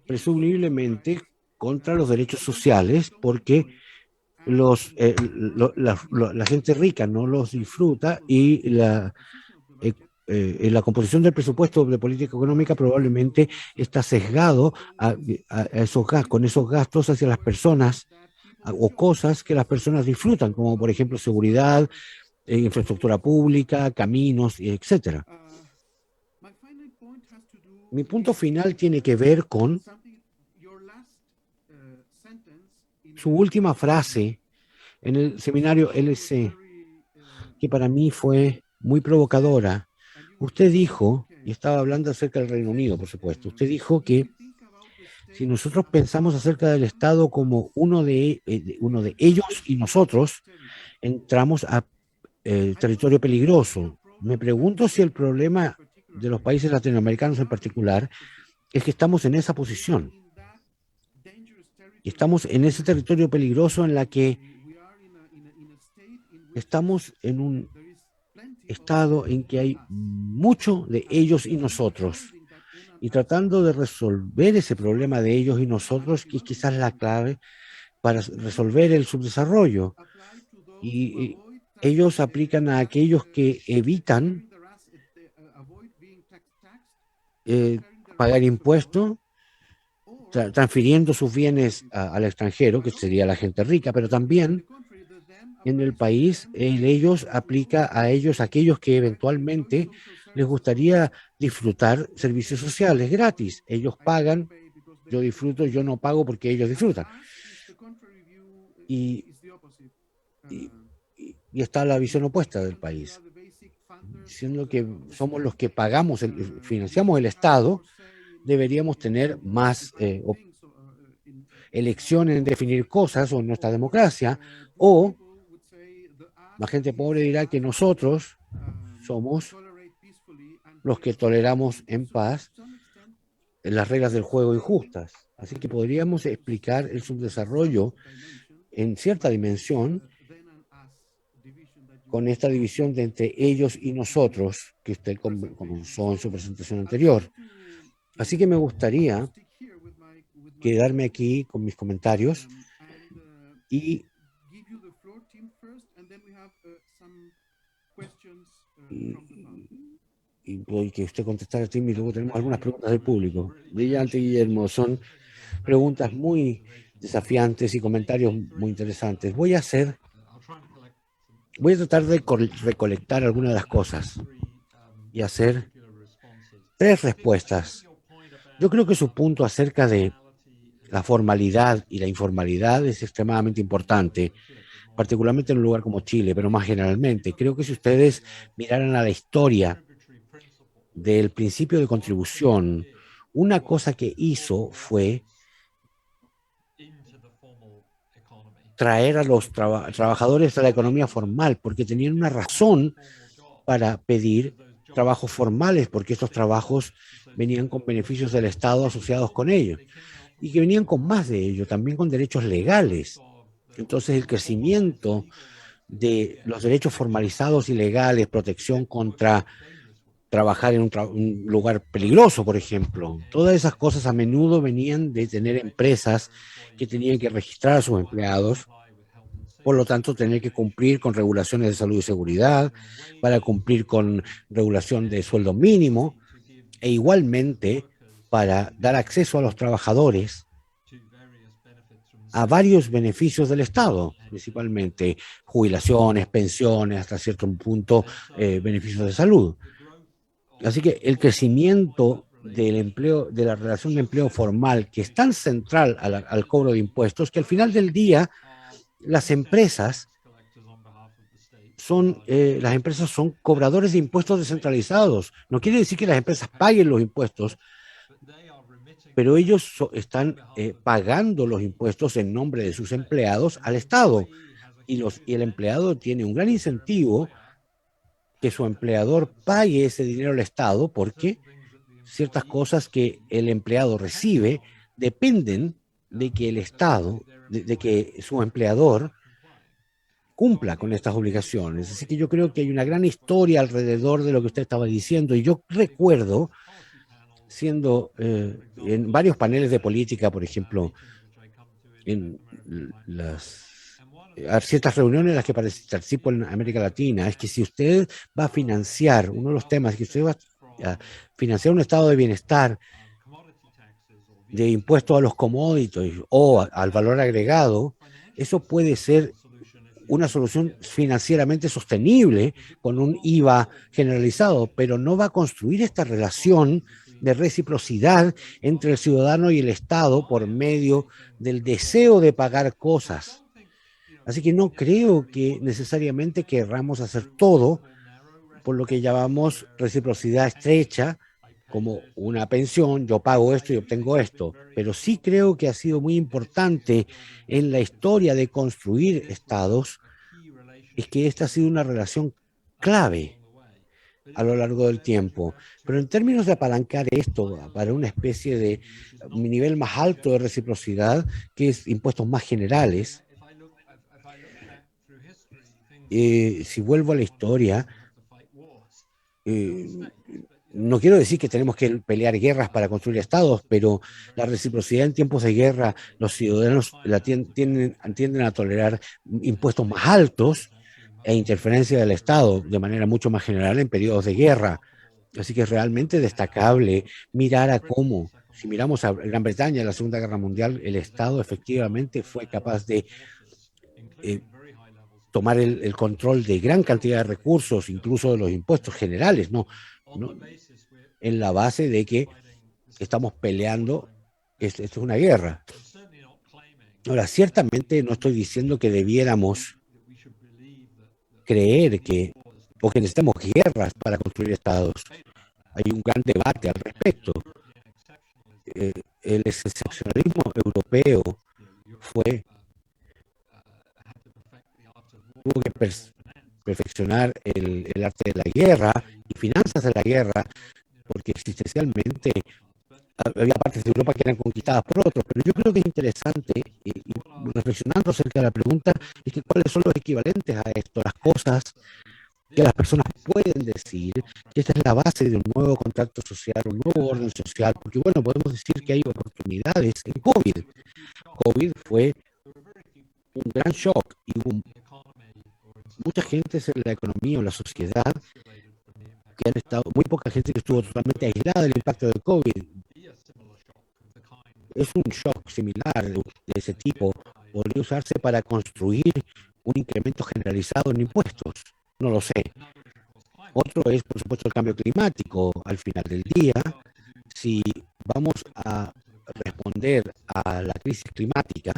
presumiblemente contra los derechos sociales, porque la gente rica no los disfruta y la composición del presupuesto de política económica probablemente está sesgado con esos gastos hacia las personas o cosas que las personas disfrutan, como por ejemplo seguridad, infraestructura pública, caminos, etcétera. Mi punto final tiene que ver con su última frase en el seminario LC, que para mí fue muy provocadora. Usted dijo, y estaba hablando acerca del Reino Unido, por supuesto, usted dijo que si nosotros pensamos acerca del Estado como uno de ellos y nosotros, entramos a territorio peligroso. Me pregunto si el problema de los países latinoamericanos en particular es que estamos en esa posición. Estamos en ese territorio peligroso en la que estamos en un estado en que hay mucho de ellos y nosotros. Y tratando de resolver ese problema de ellos y nosotros, que es quizás la clave para resolver el subdesarrollo. Y ellos aplican a aquellos que evitan eh, pagar impuestos, transfiriendo sus bienes al extranjero, que sería la gente rica, pero también en el país, ellos aplica a ellos aquellos que eventualmente les gustaría disfrutar servicios sociales gratis. Ellos pagan, yo disfruto, yo no pago porque ellos disfrutan. Y, y, y está la visión opuesta del país, diciendo que somos los que pagamos, financiamos el Estado, deberíamos tener más elección en definir cosas o en nuestra democracia, o la gente pobre dirá que nosotros somos los que toleramos en paz las reglas del juego injustas. Así que podríamos explicar el subdesarrollo en cierta dimensión con esta división de entre ellos y nosotros que usted comenzó en su presentación anterior. Así que me gustaría quedarme aquí con mis comentarios y que usted contestara a ti y luego tenemos algunas preguntas del público. Brillante, Guillermo. Son preguntas muy desafiantes y comentarios muy interesantes. Voy a tratar de recolectar algunas de las cosas y hacer 3 respuestas. Yo creo que su punto acerca de la formalidad y la informalidad es extremadamente importante, particularmente en un lugar como Chile, pero más generalmente. Creo que si ustedes miraran a la historia del principio de contribución, una cosa que hizo fue traer a los trabajadores a la economía formal, porque tenían una razón para pedir trabajos formales, porque estos trabajos venían con beneficios del Estado asociados con ellos, y que venían con más de ello, también con derechos legales. Entonces el crecimiento de los derechos formalizados y legales, protección contra trabajar en un lugar peligroso, por ejemplo. Todas esas cosas a menudo venían de tener empresas que tenían que registrar a sus empleados, por lo tanto tener que cumplir con regulaciones de salud y seguridad, para cumplir con regulación de sueldo mínimo, e igualmente para dar acceso a los trabajadores a varios beneficios del Estado, principalmente jubilaciones, pensiones, hasta cierto punto beneficios de salud. Así que el crecimiento del empleo, de la relación de empleo formal, que es tan central al cobro de impuestos, que al final del día las empresas son cobradores de impuestos descentralizados. No quiere decir que las empresas paguen los impuestos, pero ellos están pagando los impuestos en nombre de sus empleados al Estado. Y el empleado tiene un gran incentivo que su empleador pague ese dinero al Estado, porque ciertas cosas que el empleado recibe dependen de que el Estado, de que su empleador cumpla con estas obligaciones. Así que yo creo que hay una gran historia alrededor de lo que usted estaba diciendo, y yo recuerdo siendo en varios paneles de política, por ejemplo, en ciertas reuniones en las que participo en América Latina, es que si usted va a financiar, uno de los temas, que usted va a financiar un estado de bienestar de impuesto a los commodities o al valor agregado, eso puede ser una solución financieramente sostenible con un IVA generalizado, pero no va a construir esta relación de reciprocidad entre el ciudadano y el Estado por medio del deseo de pagar cosas. Así que no creo que necesariamente querramos hacer todo por lo que llamamos reciprocidad estrecha, como una pensión, yo pago esto y obtengo esto, pero sí creo que ha sido muy importante en la historia de construir estados, es que esta ha sido una relación clave a lo largo del tiempo. Pero en términos de apalancar esto para una especie de nivel más alto de reciprocidad, que es impuestos más generales, si vuelvo a la historia, eh, no quiero decir que tenemos que pelear guerras para construir estados, pero la reciprocidad en tiempos de guerra, los ciudadanos tienden a tolerar impuestos más altos e interferencia del Estado de manera mucho más general en periodos de guerra. Así que es realmente destacable mirar a cómo, si miramos a Gran Bretaña en la Segunda Guerra Mundial, el Estado efectivamente fue capaz de eh, tomar el control de gran cantidad de recursos, incluso de los impuestos generales, no en la base de que estamos peleando, esto es una guerra. Ahora, ciertamente no estoy diciendo que debiéramos creer que, o que necesitamos guerras para construir estados. Hay un gran debate al respecto. El excepcionalismo europeo tuvo que perfeccionar el arte de la guerra y finanzas de la guerra, porque existencialmente había partes de Europa que eran conquistadas por otros, pero yo creo que es interesante, y reflexionando acerca de la pregunta, es que cuáles son los equivalentes a esto, las cosas que las personas pueden decir que esta es la base de un nuevo contrato social, un nuevo orden social, porque bueno, podemos decir que hay oportunidades en COVID. COVID fue un gran shock y hubo mucha gente en la economía o la sociedad que han estado, muy poca gente que estuvo totalmente aislada del impacto del COVID. Es un shock similar de ese tipo, podría usarse para construir un incremento generalizado en impuestos. No lo sé. Otro es, por supuesto, el cambio climático. Al final del día, si vamos a responder a la crisis climática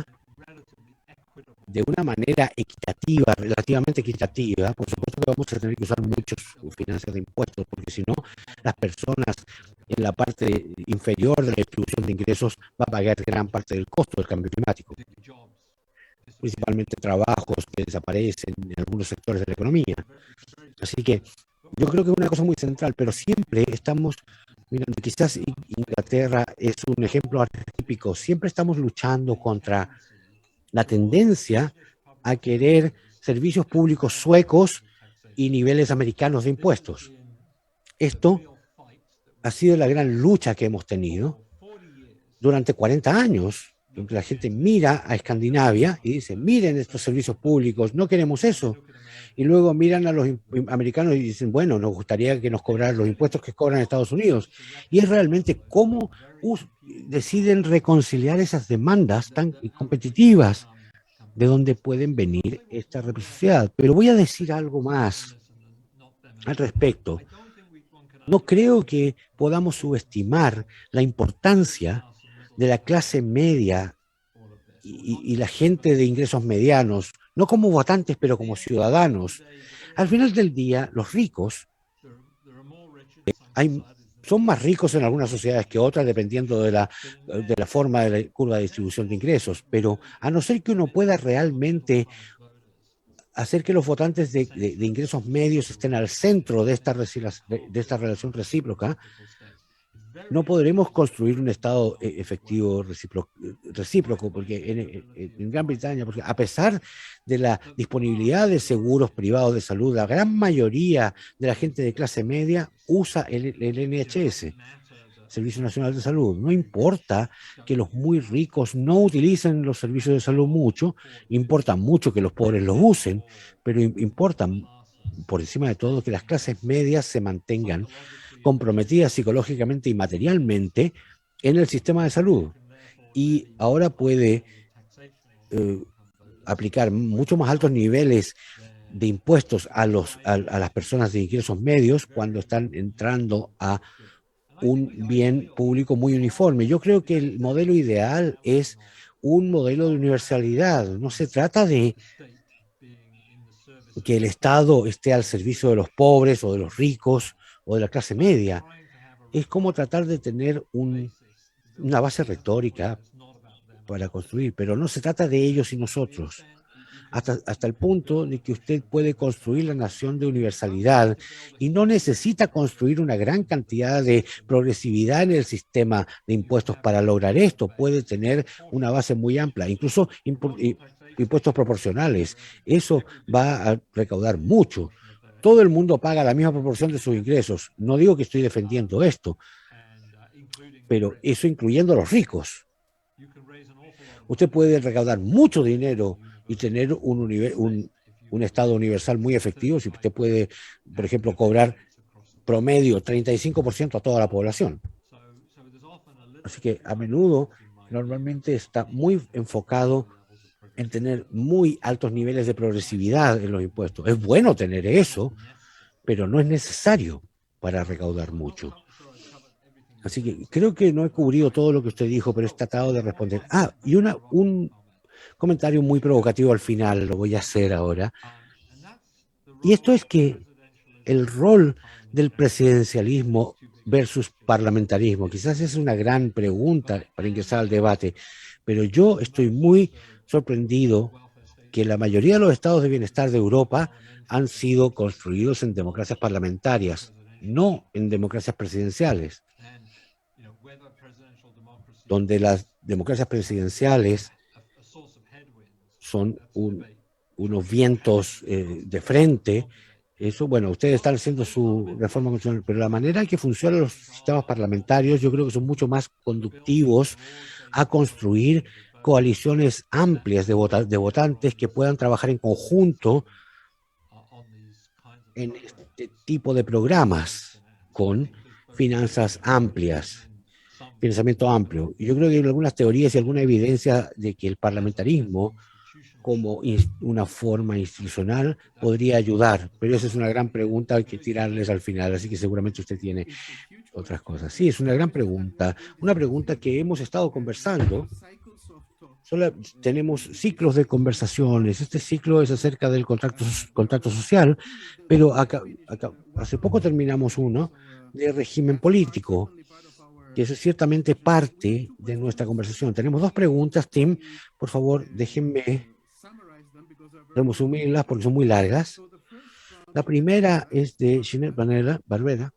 de una manera equitativa, relativamente equitativa, por supuesto que vamos a tener que usar muchos finanzas de impuestos, porque si no, las personas en la parte inferior de la distribución de ingresos va a pagar gran parte del costo del cambio climático, principalmente trabajos que desaparecen en algunos sectores de la economía. Así que yo creo que es una cosa muy central, pero siempre estamos, mirando, quizás Inglaterra es un ejemplo arquetípico, siempre estamos luchando contra la tendencia a querer servicios públicos suecos y niveles americanos de impuestos. Esto ha sido la gran lucha que hemos tenido durante 40 años. La gente mira a Escandinavia y dice, miren estos servicios públicos, no queremos eso. Y luego miran a los americanos y dicen, bueno, nos gustaría que nos cobraran los impuestos que cobran Estados Unidos. Y es realmente cómo deciden reconciliar esas demandas tan competitivas de dónde pueden venir esta reciprocidad. Pero voy a decir algo más al respecto. No creo que podamos subestimar la importancia de la clase media y la gente de ingresos medianos, no como votantes, pero como ciudadanos. Al final del día, los ricos son más ricos en algunas sociedades que otras, dependiendo de la forma de la curva de distribución de ingresos, pero a no ser que uno pueda realmente hacer que los votantes de ingresos medios estén al centro de esta relación recíproca, no podremos construir un Estado efectivo recíproco, porque en Gran Bretaña, porque a pesar de la disponibilidad de seguros privados de salud, la gran mayoría de la gente de clase media usa el NHS, Servicio Nacional de Salud. No importa que los muy ricos no utilicen los servicios de salud mucho, importa mucho que los pobres los usen, pero importa por encima de todo que las clases medias se mantengan comprometidas psicológicamente y materialmente en el sistema de salud. Y ahora puede aplicar mucho más altos niveles de impuestos a las personas de ingresos medios cuando están entrando a un bien público muy uniforme. Yo creo que el modelo ideal es un modelo de universalidad. No se trata de que el Estado esté al servicio de los pobres o de los ricos o de la clase media. Es como tratar de tener una base retórica para construir, pero no se trata de ellos y nosotros. Hasta el punto de que usted puede construir la nación de universalidad y no necesita construir una gran cantidad de progresividad en el sistema de impuestos para lograr esto. Puede tener una base muy amplia, incluso impuestos proporcionales. Eso va a recaudar mucho. Todo el mundo paga la misma proporción de sus ingresos. No digo que estoy defendiendo esto, pero eso incluyendo a los ricos. Usted puede recaudar mucho dinero y tener un Estado universal muy efectivo si usted puede, por ejemplo, cobrar promedio 35% a toda la población. Así que a menudo, normalmente está muy enfocado en tener muy altos niveles de progresividad en los impuestos. Es bueno tener eso, pero no es necesario para recaudar mucho. Así que creo que no he cubrido todo lo que usted dijo, pero he tratado de responder. Y un comentario muy provocativo al final, lo voy a hacer ahora. Y esto es que el rol del presidencialismo versus parlamentarismo, quizás es una gran pregunta para ingresar al debate, pero yo estoy muy sorprendido que la mayoría de los estados de bienestar de Europa han sido construidos en democracias parlamentarias, no en democracias presidenciales, donde las democracias presidenciales son unos vientos de frente. Eso, bueno, ustedes están haciendo su reforma constitucional, pero la manera en que funcionan los sistemas parlamentarios yo creo que son mucho más conductivos a construir coaliciones amplias de votantes que puedan trabajar en conjunto en este tipo de programas con finanzas amplias, financiamiento amplio. Y yo creo que hay algunas teorías y alguna evidencia de que el parlamentarismo como una forma institucional podría ayudar, pero esa es una gran pregunta que tirarles al final, así que seguramente usted tiene otras cosas. Sí, es una gran pregunta, una pregunta que hemos estado conversando. Tenemos ciclos de conversaciones. Este ciclo es acerca del contrato social, pero hace poco terminamos uno de régimen político, que eso es ciertamente parte de nuestra conversación. Tenemos dos preguntas, Tim. Por favor, déjenme resumirlas porque son muy largas. La primera es de Ginette Barbera.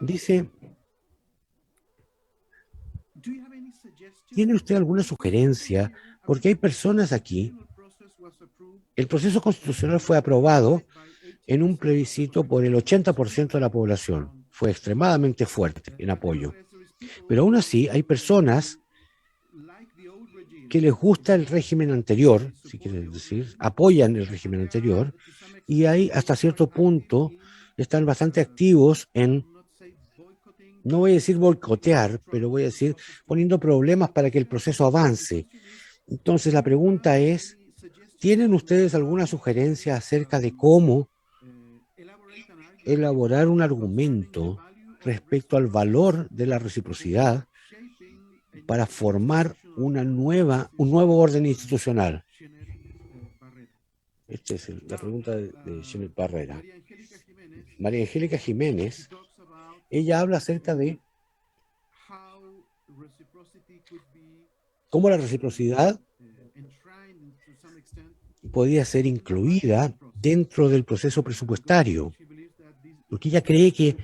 Dice, ¿tiene usted alguna sugerencia? Porque hay personas aquí. El proceso constitucional fue aprobado en un plebiscito por el 80% de la población. Fue extremadamente fuerte en apoyo. Pero aún así hay personas que les gusta el régimen anterior, si quieren decir, apoyan el régimen anterior, y hay hasta cierto punto están bastante activos en, no voy a decir boicotear, pero voy a decir poniendo problemas para que el proceso avance. Entonces la pregunta es, ¿tienen ustedes alguna sugerencia acerca de cómo elaborar un argumento respecto al valor de la reciprocidad para formar un nuevo orden institucional? Esta es la pregunta de Ginette Barrera. María Angélica Jiménez, ella habla acerca de cómo la reciprocidad podía ser incluida dentro del proceso presupuestario, porque ella cree que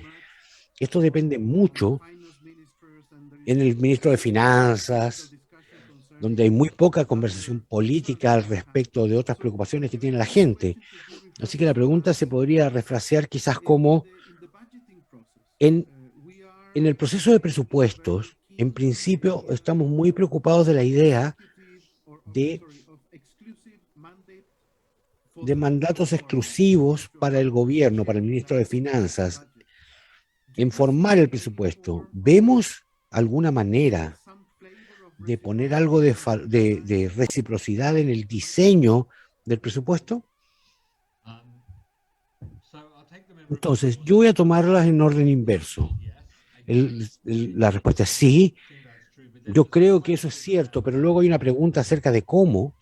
esto depende mucho en el ministro de Finanzas, donde hay muy poca conversación política al respecto de otras preocupaciones que tiene la gente. Así que la pregunta se podría refrasear quizás como en el proceso de presupuestos, en principio estamos muy preocupados de la idea de mandatos exclusivos para el gobierno, para el ministro de Finanzas, en formar el presupuesto. ¿Vemos alguna manera de poner algo de reciprocidad en el diseño del presupuesto? Entonces, yo voy a tomarlas en orden inverso. La respuesta es sí, yo creo que eso es cierto, pero luego hay una pregunta acerca de cómo,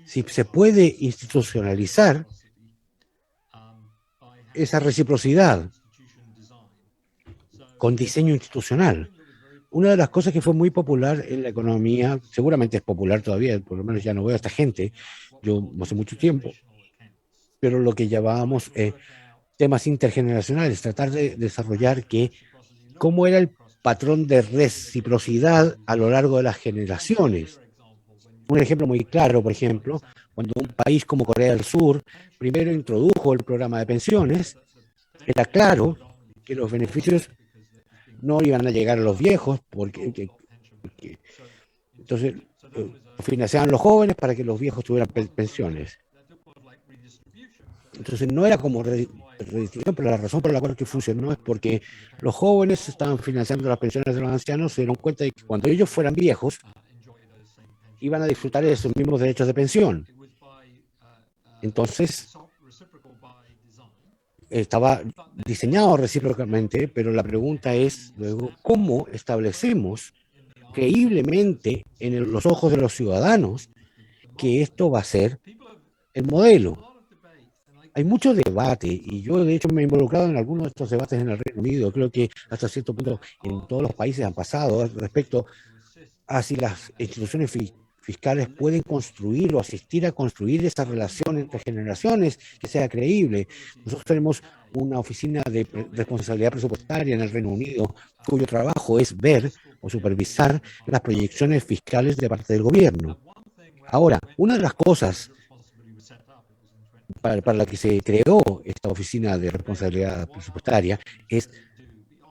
si se puede institucionalizar esa reciprocidad con diseño institucional. Una de las cosas que fue muy popular en la economía, seguramente es popular todavía, por lo menos ya no veo a esta gente, yo hace mucho tiempo, pero lo que llamábamos temas intergeneracionales, tratar de desarrollar cómo era el patrón de reciprocidad a lo largo de las generaciones. Un ejemplo muy claro, por ejemplo, cuando un país como Corea del Sur primero introdujo el programa de pensiones, era claro que los beneficios no iban a llegar a los viejos, porque entonces financiaban los jóvenes para que los viejos tuvieran pensiones. Entonces no era como redistribución, pero la razón por la cual que funcionó es porque los jóvenes estaban financiando las pensiones de los ancianos, se dieron cuenta de que cuando ellos fueran viejos iban a disfrutar de esos mismos derechos de pensión. Entonces estaba diseñado recíprocamente, pero la pregunta es luego, ¿cómo establecemos creíblemente en los ojos de los ciudadanos que esto va a ser el modelo? Hay mucho debate, y yo de hecho me he involucrado en algunos de estos debates en el Reino Unido. Creo que hasta cierto punto en todos los países han pasado respecto a si las instituciones fiscales pueden construir o asistir a construir esa relación entre generaciones que sea creíble. Nosotros tenemos una oficina de responsabilidad presupuestaria en el Reino Unido, cuyo trabajo es ver o supervisar las proyecciones fiscales de parte del gobierno. Ahora, una de las cosas para la que se creó esta oficina de responsabilidad presupuestaria es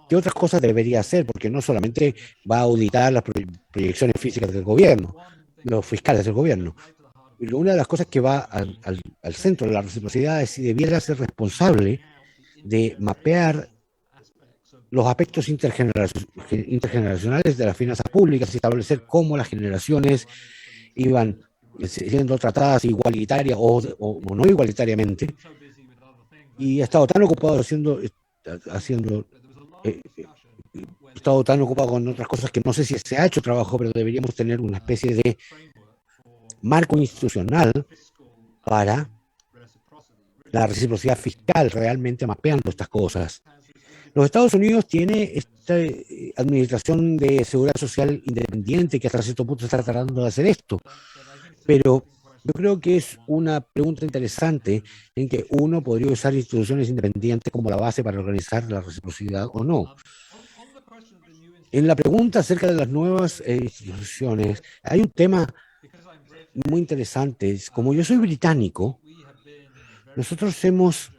qué otras cosas debería hacer, porque no solamente va a auditar las proyecciones físicas del gobierno, los fiscales del gobierno. Pero una de las cosas que va al centro de la reciprocidad es si debiera ser responsable de mapear los aspectos intergeneracionales de las finanzas públicas y establecer cómo las generaciones iban siendo tratadas igualitaria o no igualitariamente, y he estado tan ocupado estado tan ocupado con otras cosas que no sé si se ha hecho trabajo, pero deberíamos tener una especie de marco institucional para la reciprocidad fiscal, realmente mapeando estas cosas. Los Estados Unidos tiene esta administración de seguridad social independiente que hasta cierto punto está tratando de hacer esto, pero yo creo que es una pregunta interesante en que uno podría usar instituciones independientes como la base para organizar la reciprocidad o no. En la pregunta acerca de las nuevas instituciones, hay un tema muy interesante. Como yo soy británico, nosotros hemos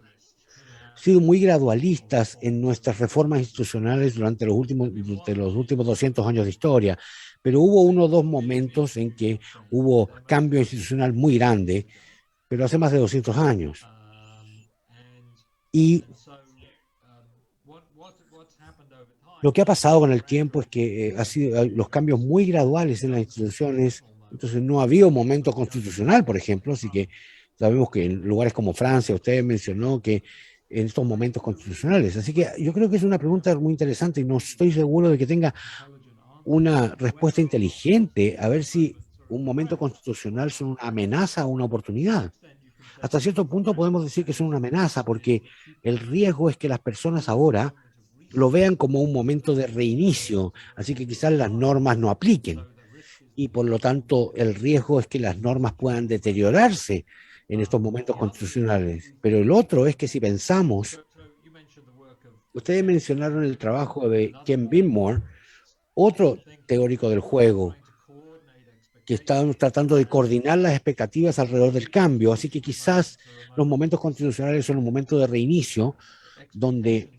sido muy gradualistas en nuestras reformas institucionales durante los últimos 200 años de historia, pero hubo uno o dos momentos en que hubo cambio institucional muy grande, pero hace más de 200 años. Y lo que ha pasado con el tiempo es que ha sido los cambios muy graduales en las instituciones. Entonces no ha habido un momento constitucional, por ejemplo, así que sabemos que en lugares como Francia, usted mencionó que en estos momentos constitucionales. Así que yo creo que es una pregunta muy interesante y no estoy seguro de que tenga una respuesta inteligente a ver si un momento constitucional son una amenaza o una oportunidad. Hasta cierto punto podemos decir que son una amenaza porque el riesgo es que las personas ahora lo vean como un momento de reinicio, así que quizás las normas no apliquen y por lo tanto el riesgo es que las normas puedan deteriorarse en estos momentos constitucionales. Pero el otro es que si pensamos, ustedes mencionaron el trabajo de Ken Binmore, otro teórico del juego, que está tratando de coordinar las expectativas alrededor del cambio, así que quizás los momentos constitucionales son un momento de reinicio donde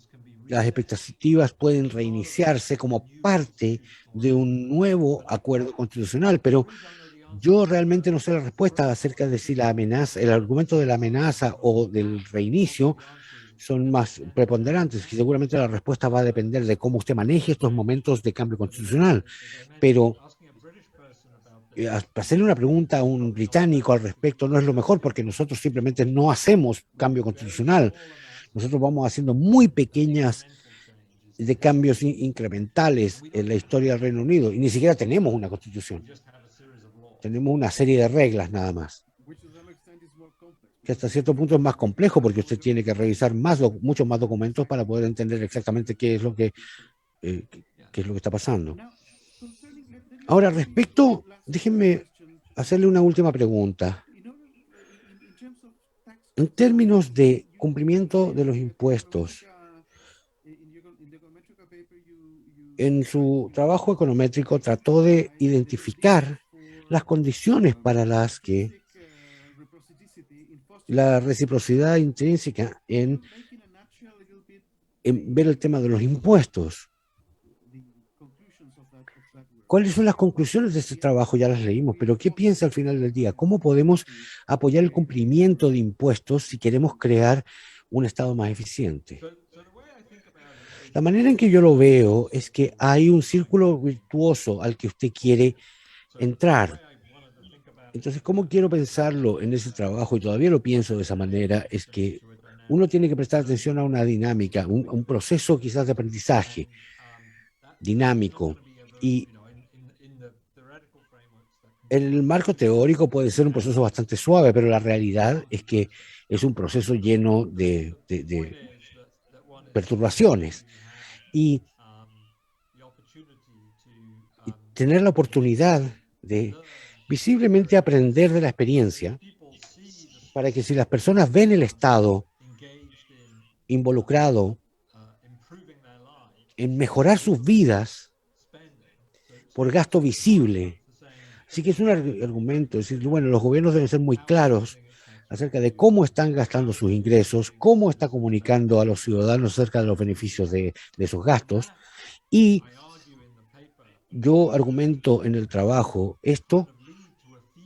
las expectativas pueden reiniciarse como parte de un nuevo acuerdo constitucional, pero yo realmente no sé la respuesta acerca de si la amenaza, el argumento de la amenaza o del reinicio son más preponderantes, y seguramente la respuesta va a depender de cómo usted maneje estos momentos de cambio constitucional. Pero hacerle una pregunta a un británico al respecto no es lo mejor, porque nosotros simplemente no hacemos cambio constitucional. Nosotros vamos haciendo muy pequeñas de cambios incrementales en la historia del Reino Unido, y ni siquiera tenemos una constitución. Tenemos una serie de reglas nada más, que hasta cierto punto es más complejo, porque usted tiene que revisar muchos más documentos para poder entender exactamente qué es lo que está pasando. Ahora, déjenme hacerle una última pregunta. En términos de cumplimiento de los impuestos, en su trabajo econométrico trató de identificar las condiciones para las que la reciprocidad intrínseca en ver el tema de los impuestos. ¿Cuáles son las conclusiones de este trabajo? Ya las leímos, pero ¿qué piensa al final del día? ¿Cómo podemos apoyar el cumplimiento de impuestos si queremos crear un Estado más eficiente? La manera en que yo lo veo es que hay un círculo virtuoso al que usted quiere entrar. Entonces, ¿cómo quiero pensarlo en ese trabajo? Y todavía lo pienso de esa manera, es que uno tiene que prestar atención a una dinámica, un proceso quizás de aprendizaje dinámico. Y el marco teórico puede ser un proceso bastante suave, pero la realidad es que es un proceso lleno de perturbaciones. Y tener la oportunidad de visiblemente aprender de la experiencia, para que si las personas ven el Estado involucrado en mejorar sus vidas por gasto visible. Así que es un argumento, es decir, bueno, los gobiernos deben ser muy claros acerca de cómo están gastando sus ingresos, cómo está comunicando a los ciudadanos acerca de los beneficios de esos gastos. Y yo argumento en el trabajo, esto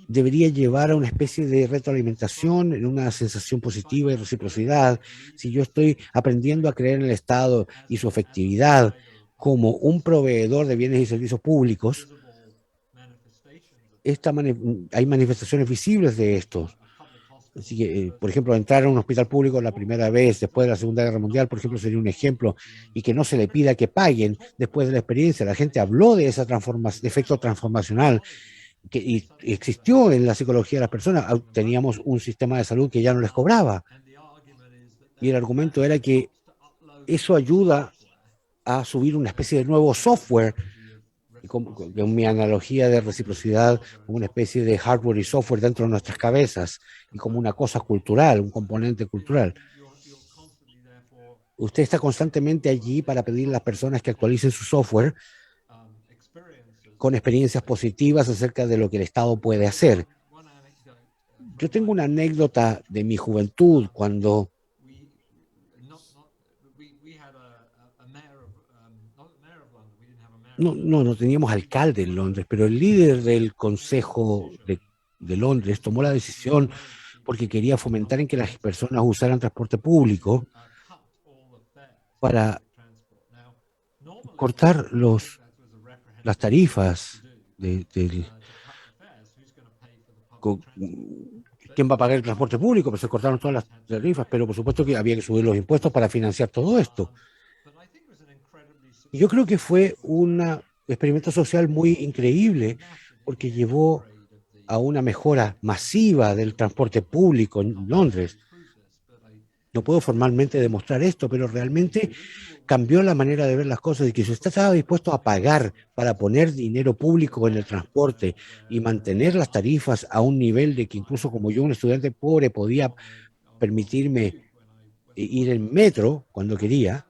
debería llevar a una especie de retroalimentación, en una sensación positiva y reciprocidad. Si yo estoy aprendiendo a creer en el Estado y su efectividad como un proveedor de bienes y servicios públicos, hay manifestaciones visibles de esto. Así que, por ejemplo, entrar a un hospital público la primera vez después de la Segunda Guerra Mundial, por ejemplo, sería un ejemplo, y que no se le pida que paguen después de la experiencia. La gente habló de ese efecto transformacional que existió en la psicología de las personas. Teníamos un sistema de salud que ya no les cobraba. Y el argumento era que eso ayuda a subir una especie de nuevo software, con mi analogía de reciprocidad, como una especie de hardware y software dentro de nuestras cabezas, y como una cosa cultural, un componente cultural. Usted está constantemente allí para pedir a las personas que actualicen su software con experiencias positivas acerca de lo que el Estado puede hacer. Yo tengo una anécdota de mi juventud cuando no teníamos alcalde en Londres, pero el líder del Consejo de Londres tomó la decisión, porque quería fomentar en que las personas usaran transporte público, para cortar las tarifas ¿quién va a pagar el transporte público? Pues se cortaron todas las tarifas, pero por supuesto que había que subir los impuestos para financiar todo esto. Y yo creo que fue un experimento social muy increíble, porque llevó a una mejora masiva del transporte público en Londres. No puedo formalmente demostrar esto, pero realmente cambió la manera de ver las cosas, y que si usted estaba dispuesto a pagar para poner dinero público en el transporte y mantener las tarifas a un nivel de que incluso como yo, un estudiante pobre, podía permitirme ir en metro cuando quería,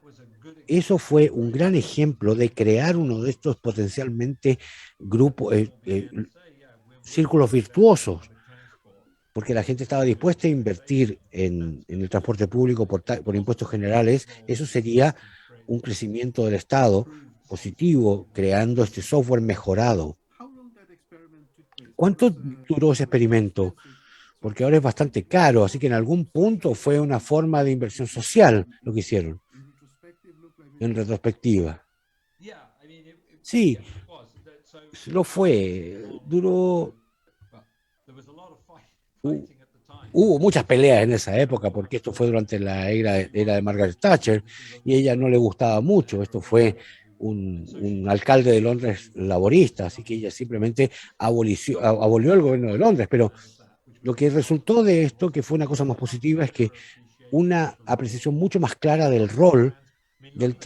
eso fue un gran ejemplo de crear uno de estos potencialmente círculos virtuosos, porque la gente estaba dispuesta a invertir en el transporte público por impuestos generales. Eso sería un crecimiento del Estado positivo, creando este software mejorado. ¿Cuánto duró ese experimento? porque ahora es bastante caro, así que en algún punto fue una forma de inversión social lo que hicieron, en retrospectiva. Sí, lo fue, duró, hu- hubo muchas peleas en esa época, porque esto fue durante la era de Margaret Thatcher, y a ella no le gustaba mucho, esto fue un alcalde de Londres laborista, así que ella simplemente abolió el gobierno de Londres, pero lo que resultó de esto, que fue una cosa más positiva, es que una apreciación mucho más clara del rol del...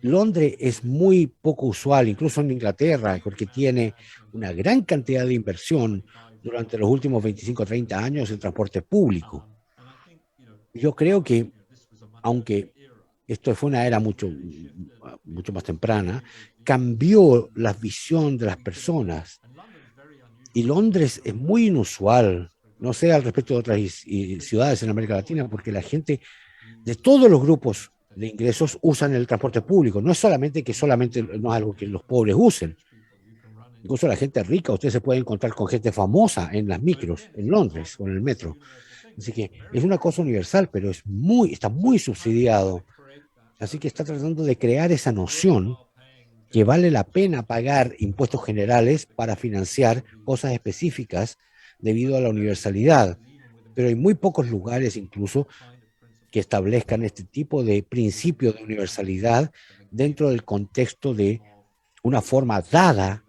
Londres es muy poco usual, incluso en Inglaterra, porque tiene una gran cantidad de inversión durante los últimos 25 o 30 años en transporte público. Yo creo que, aunque esto fue una era mucho más temprana, cambió la visión de las personas. Y Londres es muy inusual, no sé al respecto de otras ciudades en América Latina, porque la gente de todos los grupos de ingresos usan el transporte público. No es solamente no es algo que los pobres usen. Incluso la gente rica, usted se puede encontrar con gente famosa en las micros, en Londres o en el metro. Así que es una cosa universal, pero está muy subsidiado. Así que está tratando de crear esa noción que vale la pena pagar impuestos generales para financiar cosas específicas debido a la universalidad. Pero hay muy pocos lugares incluso que establezcan este tipo de principio de universalidad dentro del contexto de una forma dada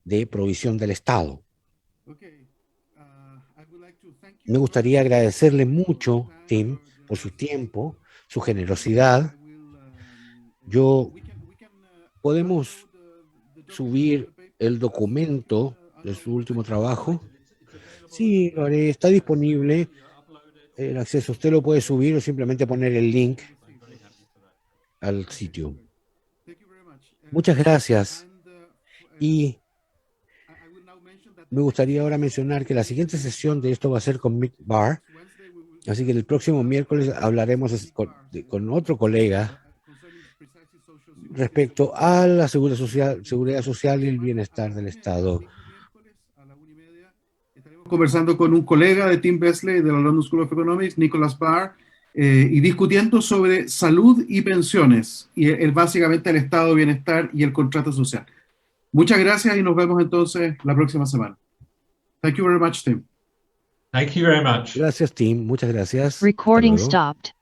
de provisión del Estado. Me gustaría agradecerle mucho, Tim, por su tiempo, su generosidad. Yo podemos subir el documento de su último trabajo. Sí, lo haré, está disponible el acceso. Usted lo puede subir o simplemente poner el link al sitio. Muchas gracias. Y me gustaría ahora mencionar que la siguiente sesión de esto va a ser con Mick Barr. Así que el próximo miércoles hablaremos con otro colega respecto a la seguridad social y el bienestar del Estado. Conversando con un colega de Tim Besley de la London School of Economics, Nicholas Barr, y discutiendo sobre salud y pensiones, y básicamente el estado de bienestar y el contrato social. Muchas gracias y nos vemos entonces la próxima semana. Thank you very much, Tim. Thank you very much. Gracias, Tim. Muchas gracias. Recording stopped.